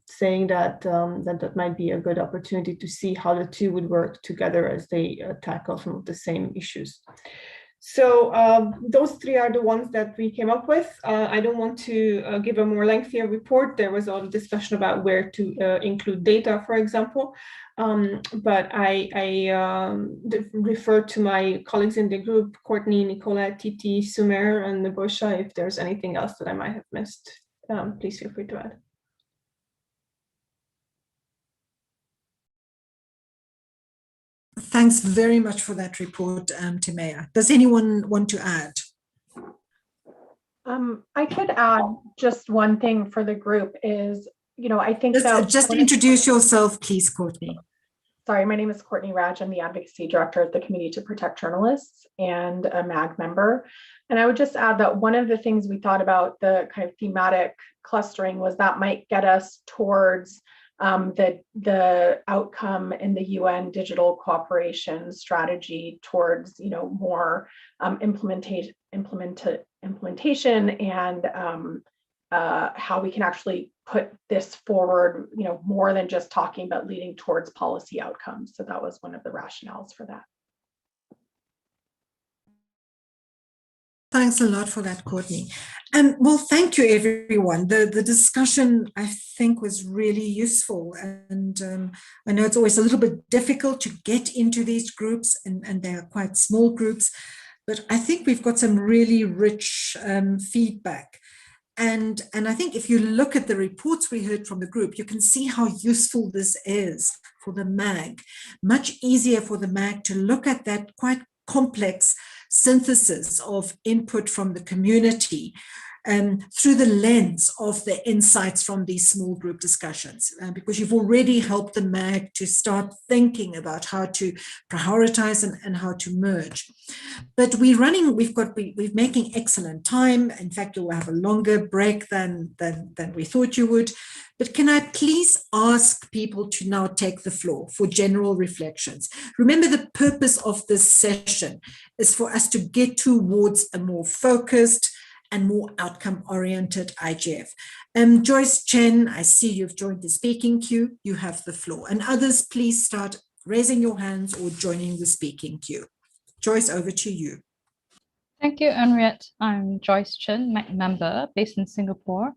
saying that that might be a good opportunity to see how the 2 would work together as they tackle some of the same issues. So those 3 are the ones that we came up with. I don't want to give a more lengthier report. There was a lot of discussion about where to include data, for example. But I refer to my colleagues in the group, Courtney, Nicola, Titi, Sumer, and Nebosha. If there's anything else that I might have missed, please feel free to add. Thanks very much for that report, Timea. Does anyone want to add? I could add just one thing for the group is, I think just introduce yourself, please, Courtney. Sorry, my name is Courtney Raj. I'm the Advocacy Director at the Committee to Protect Journalists and a MAG member. And I would just add that one of the things we thought about the kind of thematic clustering was that might get us towards the outcome in the UN digital cooperation strategy towards more implementation and how we can actually put this forward, more than just talking about leading towards policy outcomes. So that was one of the rationales for that. Thanks a lot for that, Courtney. Well, thank you, everyone. The discussion, I think, was really useful. And I know it's always a little bit difficult to get into these groups, and they are quite small groups. But I think we've got some really rich feedback. And I think if you look at the reports we heard from the group, you can see how useful this is for the MAG. Much easier for the MAG to look at that quite complex synthesis of input from the community through the lens of the insights from these small group discussions, because you've already helped the MAG to start thinking about how to prioritize and how to merge. But we're making excellent time. In fact, you'll have a longer break than we thought you would. But can I please ask people to now take the floor for general reflections? Remember, the purpose of this session is for us to get towards a more focused and more outcome-oriented IGF. Joyce Chen, I see you've joined the speaking queue. You have the floor. And others, please start raising your hands or joining the speaking queue. Joyce, over to you. Thank you, Henriette. I'm Joyce Chen, MAG member based in Singapore.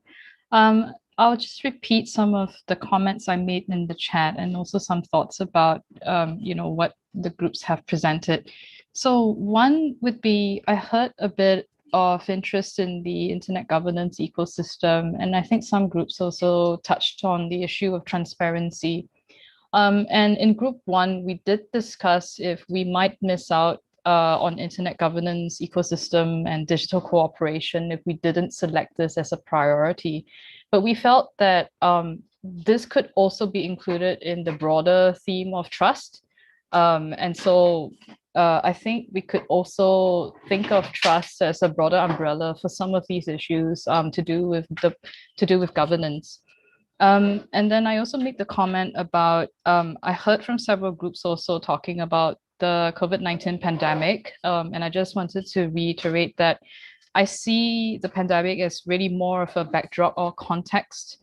I'll just repeat some of the comments I made in the chat and also some thoughts about, what the groups have presented. So one would be, I heard a bit of interest in the internet governance ecosystem, and I think some groups also touched on the issue of transparency. And in group 1, we did discuss if we might miss out on internet governance ecosystem and digital cooperation if we didn't select this as a priority. But we felt that this could also be included in the broader theme of trust. And so I think we could also think of trust as a broader umbrella for some of these issues to do with governance. And then I also made the comment about, I heard from several groups also talking about the COVID-19 pandemic. And I just wanted to reiterate that I see the pandemic as really more of a backdrop or context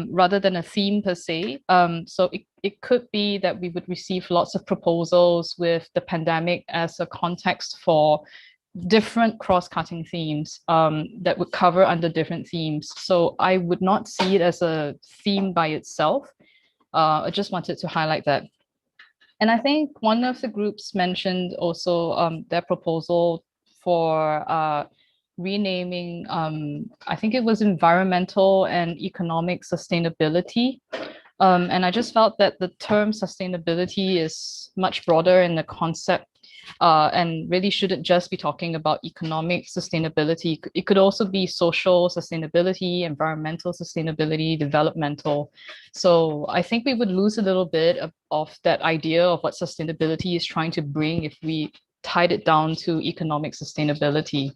rather than a theme per se. So it could be that we would receive lots of proposals with the pandemic as a context for different cross-cutting themes that would cover under different themes. So I would not see it as a theme by itself. I just wanted to highlight that. And I think one of the groups mentioned also their proposal for renaming, I think it was environmental and economic sustainability. And I just felt that the term sustainability is much broader in the concept and really shouldn't just be talking about economic sustainability. It could also be social sustainability, environmental sustainability, developmental. So I think we would lose a little bit of that idea of what sustainability is trying to bring if we tied it down to economic sustainability.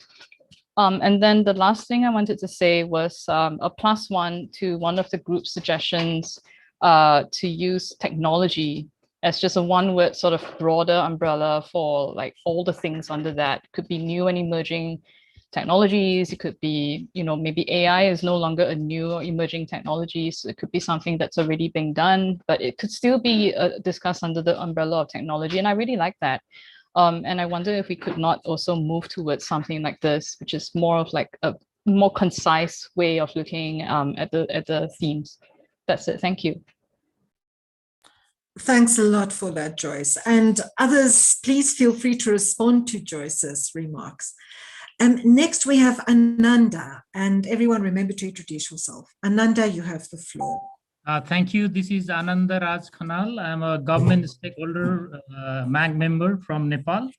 And then the last thing I wanted to say was a +1 to one of the group suggestions to use technology as just a one-word sort of broader umbrella for like all the things under that. It could be new and emerging technologies. It could be, you know, maybe AI is no longer a new or emerging technology. So it could be something that's already being done, but it could still be discussed under the umbrella of technology. And I really like that. And I wonder if we could not also move towards something like this, which is more of like a more concise way of looking at the themes. That's it. Thank you. Thanks a lot for that, Joyce. And others, please feel free to respond to Joyce's remarks. Next, we have Ananda, and everyone remember to introduce yourself. Ananda, you have the floor. Thank you. This is Ananda Raj Khanal. I'm a government stakeholder MAG member from Nepal.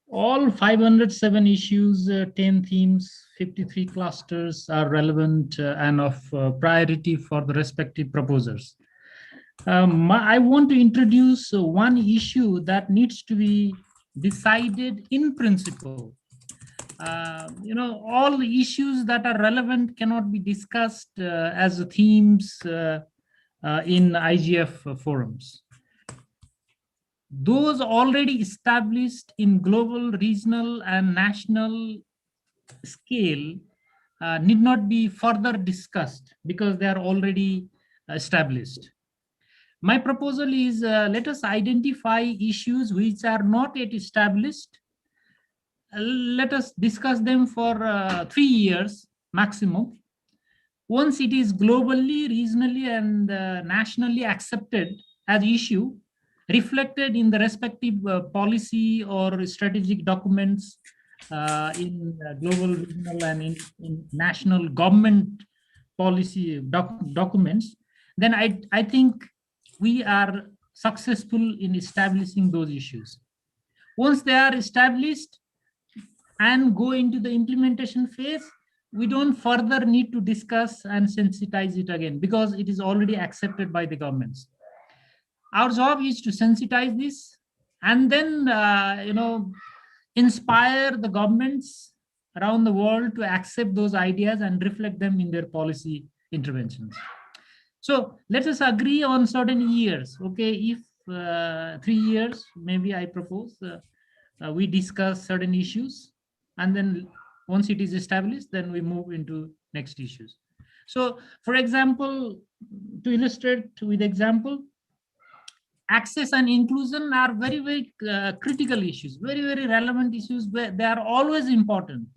All 507 issues, 10 themes, 53 clusters are relevant and of priority for the respective proposers. I want to introduce one issue that needs to be decided in principle. You know, all the issues that are relevant cannot be discussed as themes in IGF forums. Those already established in global, regional, and national scale need not be further discussed because they are already established. My proposal is let us identify issues which are not yet established. Let us discuss them for 3 years maximum. Once it is globally, regionally, and nationally accepted as issue, reflected in the respective policy or strategic documents in global, regional, and in national government policy documents, then I think we are successful in establishing those issues. Once they are established and go into the implementation phase, we don't further need to discuss and sensitize it again because it is already accepted by the governments. Our job is to sensitize this and then, you know, inspire the governments around the world to accept those ideas and reflect them in their policy interventions. So let us agree on certain years. Okay, if 3 years, maybe I propose we discuss certain issues, and then once it is established, then we move into next issues. So, for example, to illustrate with example, access and inclusion are very, very critical issues, very, very relevant issues. Where they are always important,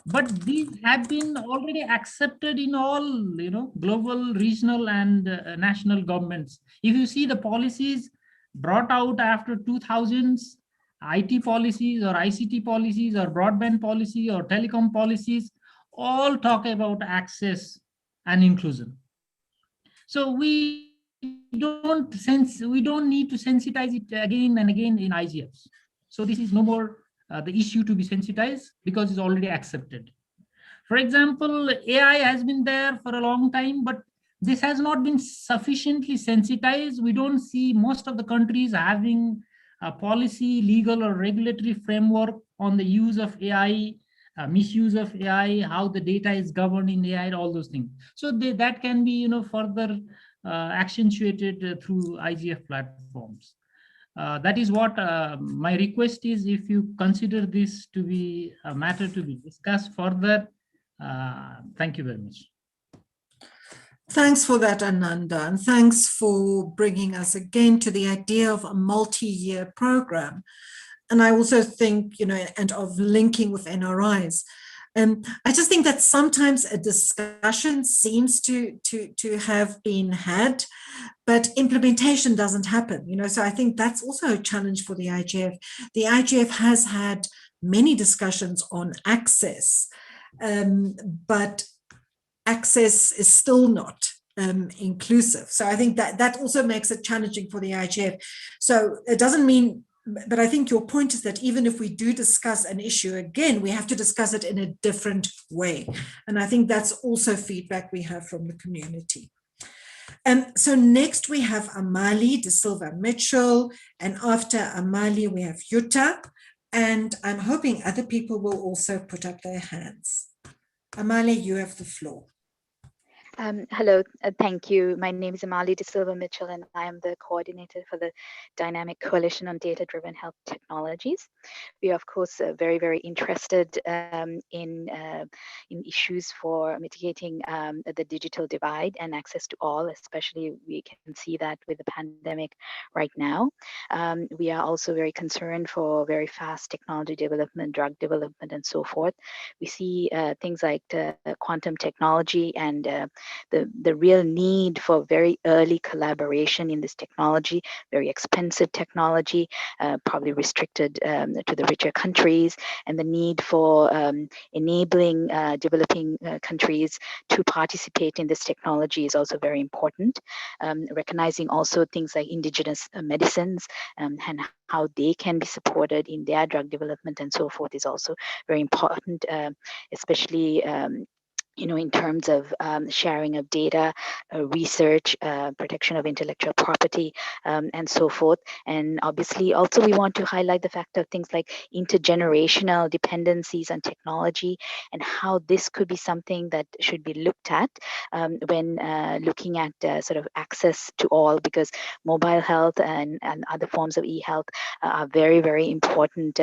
but these have been already accepted in all, you know, global, regional, and national governments. If you see the policies brought out after 2000s, IT policies or ICT policies or broadband policy or telecom policies, all talk about access and inclusion. So we don't need to sensitize it again and again in IGFs. So this is no more the issue to be sensitized because it's already accepted. For example, AI has been there for a long time, but this has not been sufficiently sensitized. We don't see most of the countries having a policy, legal, or regulatory framework on the use of AI, misuse of AI, how the data is governed in AI, all those things. So that can be, you know, further accentuated through IGF platforms. That is what my request is. If you consider this to be a matter to be discussed further, Thank you very much. Thanks for that, Ananda, and thanks for bringing us again to the idea of a multi-year program. And I also think, and of linking with NRIs. I just think that sometimes a discussion seems to have been had, but implementation doesn't happen. So I think that's also a challenge for the IGF. The IGF has had many discussions on access, but access is still not inclusive. So I think that also makes it challenging for the IGF. So it doesn't mean, but I think your point is that even if we do discuss an issue again, we have to discuss it in a different way. And I think that's also feedback we have from the community. So next we have Amali De Silva Mitchell, and after Amali we have Jutta, and I'm hoping other people will also put up their hands. Amali, you have the floor. Hello, thank you. My name is Amali De Silva Mitchell, and I am the coordinator for the Dynamic Coalition on Data-Driven Health Technologies. We are, of course, very, very interested in issues for mitigating the digital divide and access to all, especially we can see that with the pandemic right now. We are also very concerned for very fast technology development, drug development, and so forth. We see things like quantum technology and the real need for very early collaboration in this technology, very expensive technology, probably restricted to the richer countries, and the need for enabling developing countries to participate in this technology is also very important. Recognizing also things like indigenous medicines and how they can be supported in their drug development and so forth is also very important, especially in terms of sharing of data, research, protection of intellectual property, and so forth. And obviously, also we want to highlight the fact of things like intergenerational dependencies on technology and how this could be something that should be looked at when looking at sort of access to all, because mobile health and other forms of e-health are very, very important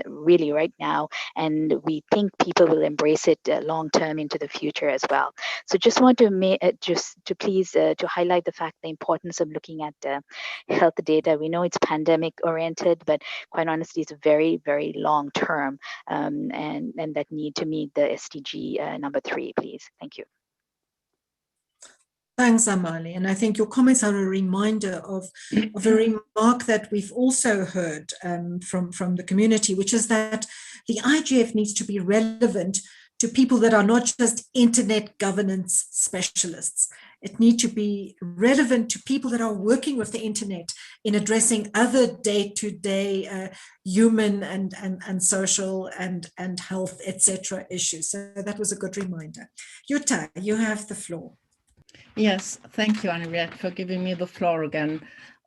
really right now. And we think people will embrace it long term into the future as well. So just want to please to highlight the fact, the importance of looking at health data. We know it's pandemic oriented, but quite honestly, it's very, very long term, and that need to meet the SDG number 3, please. Thank you. Thanks, Amali. And I think your comments are a reminder of a remark that we've also heard from the community, which is that the IGF needs to be relevant to people that are not just internet governance specialists. It needs to be relevant to people that are working with the internet in addressing other day-to-day human and social and health, etc. issues. So that was a good reminder. Jutta, you have the floor. Yes, thank you, Henriette, for giving me the floor again.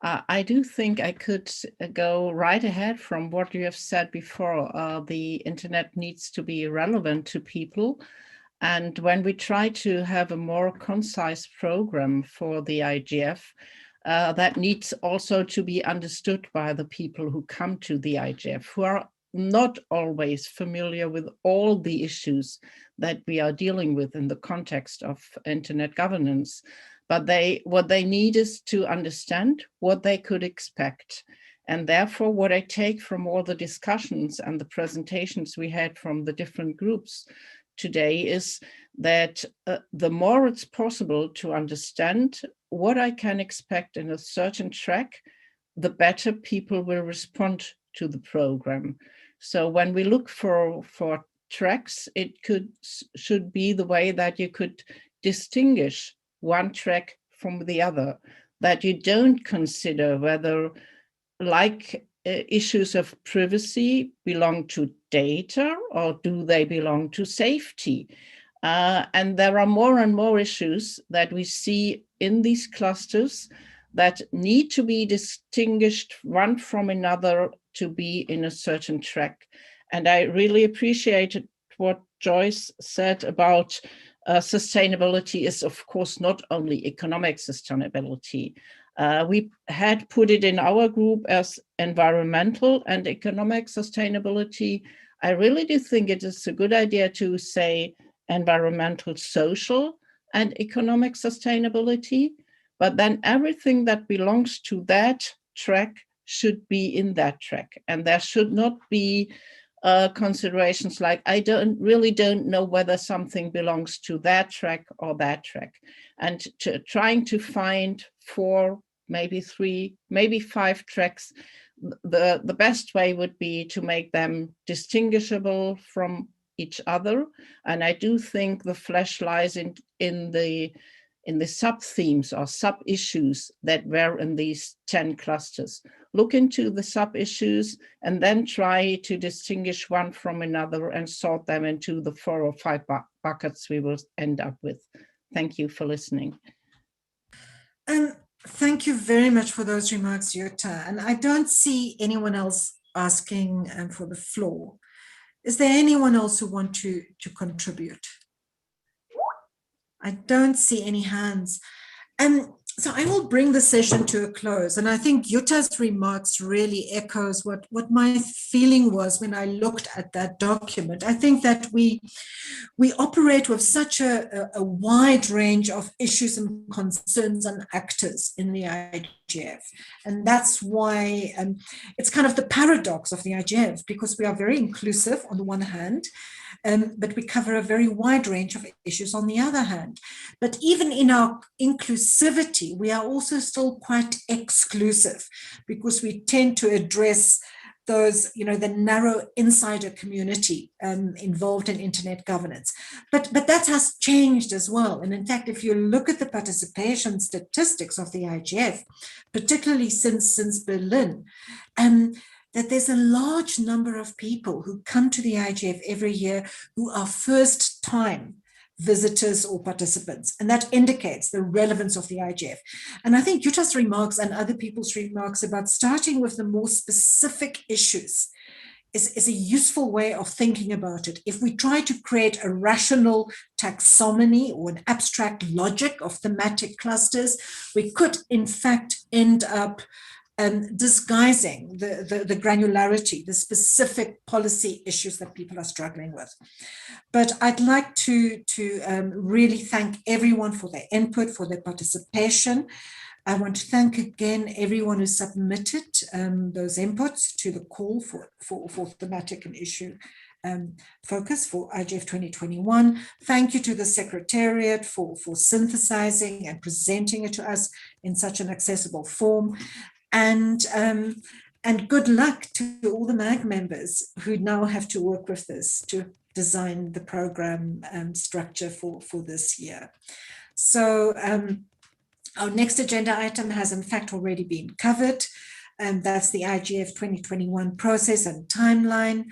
I do think I could go right ahead from what you have said before. The internet needs to be relevant to people. And when we try to have a more concise program for the IGF, that needs also to be understood by the people who come to the IGF, who are not always familiar with all the issues that we are dealing with in the context of internet governance. But what they need is to understand what they could expect. And therefore, what I take from all the discussions and the presentations we had from the different groups today is that the more it's possible to understand what I can expect in a certain track, the better people will respond to the program. So when we look for tracks, it should be the way that you could distinguish one track from the other, that you don't consider whether issues of privacy belong to data or do they belong to safety. And there are more and more issues that we see in these clusters that need to be distinguished one from another to be in a certain track. And I really appreciated what Joyce said about sustainability is, of course, not only economic sustainability. We had put it in our group as environmental and economic sustainability. I really do think it is a good idea to say environmental, social, and economic sustainability. But then everything that belongs to that track should be in that track. And there should not be considerations like, I really don't know whether something belongs to that track or that track. And trying to find 4, maybe 3, maybe 5 tracks, the best way would be to make them distinguishable from each other. And I do think the flesh lies in the sub-themes or sub-issues that were in these 10 clusters. Look into the sub-issues and then try to distinguish one from another and sort them into the 4 or 5 buckets we will end up with. Thank you for listening. Thank you very much for those remarks, Jutta. And I don't see anyone else asking for the floor. Is there anyone else who want to contribute? I don't see any hands. So I will bring the session to a close. And I think Jutta's remarks really echoes what my feeling was when I looked at that document. I think that we operate with such a wide range of issues and concerns and actors in the IGF. And that's why it's kind of the paradox of the IGF, because we are very inclusive on the one hand, but we cover a very wide range of issues on the other hand. But even in our inclusivity, we are also still quite exclusive, because we tend to address those, the narrow insider community involved in internet governance. But that has changed as well. And in fact, if you look at the participation statistics of the IGF, particularly since Berlin, that there's a large number of people who come to the IGF every year who are first-time visitors or participants, and that indicates the relevance of the IGF. And I think Jutta's remarks and other people's remarks about starting with the more specific issues is a useful way of thinking about it. If we try to create a rational taxonomy or an abstract logic of thematic clusters, we could in fact end up disguising the granularity, the specific policy issues that people are struggling with. But I'd like to really thank everyone for their input, for their participation. I want to thank again everyone who submitted those inputs to the call for thematic and issue focus for IGF 2021. Thank you to the Secretariat for synthesizing and presenting it to us in such an accessible form. And good luck to all the MAG members who now have to work with this to design the program structure for this year. So our next agenda item has in fact already been covered, and that's the IGF 2021 process and timeline,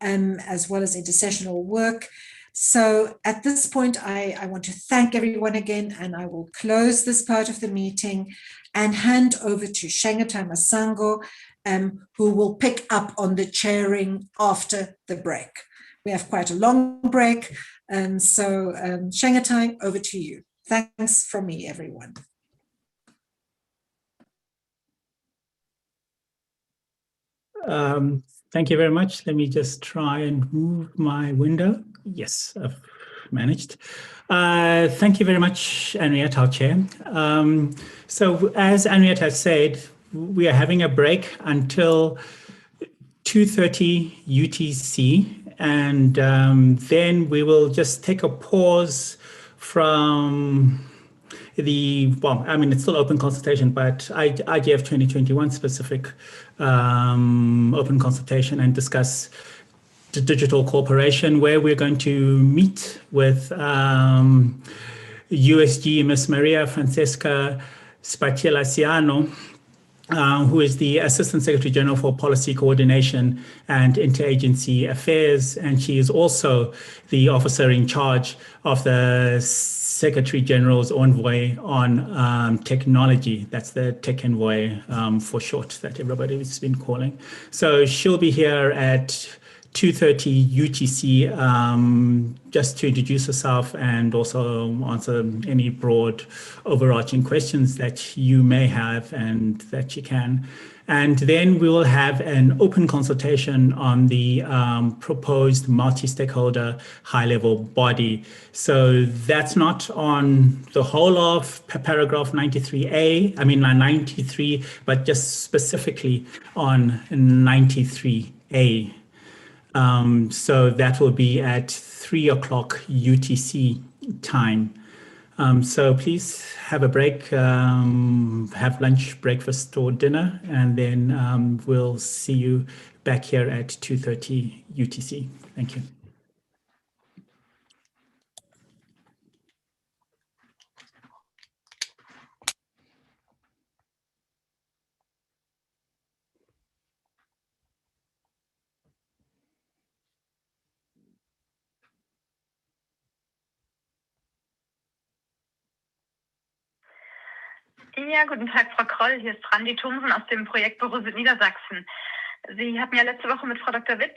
as well as intersessional work. So at this point, I want to thank everyone again, and I will close this part of the meeting and hand over to Shengetai Masango, who will pick up on the chairing after the break. We have quite a long break, so Shengetai, over to you. Thanks from me, everyone. Thank you very much. Let me just try and move my window. Yes, I've managed. Thank you very much, Henriette, our chair. So as Henriette has said, we are having a break until 2:30 UTC, and then we will just take a pause from it's still open consultation, but IGF 2021 specific open consultation, and discuss the digital corporation, where we're going to meet with USG Ms. Maria Francesca Spatielaciano, who is the Assistant Secretary General for Policy Coordination and Interagency Affairs, and she is also the officer in charge of the Secretary General's Envoy on Technology. That's the Tech Envoy for short, that everybody's been calling. So she'll be here at 2:30 UTC, just to introduce herself and also answer any broad overarching questions that you may have and that you can. And then we will have an open consultation on the proposed multi-stakeholder high-level body. So that's not on the whole of paragraph 93A, I mean 93, but just specifically on 93A. So that will be at 3 o'clock UTC time. So please have a break, have lunch, breakfast, or dinner, and then we'll see you back here at 2:30 UTC. Thank you. Ja, guten Tag, Frau Kroll. Hier ist Randi Thomsen aus dem Projektbüro Südniedersachsen. Sie hatten ja letzte Woche mit Frau Dr. Witt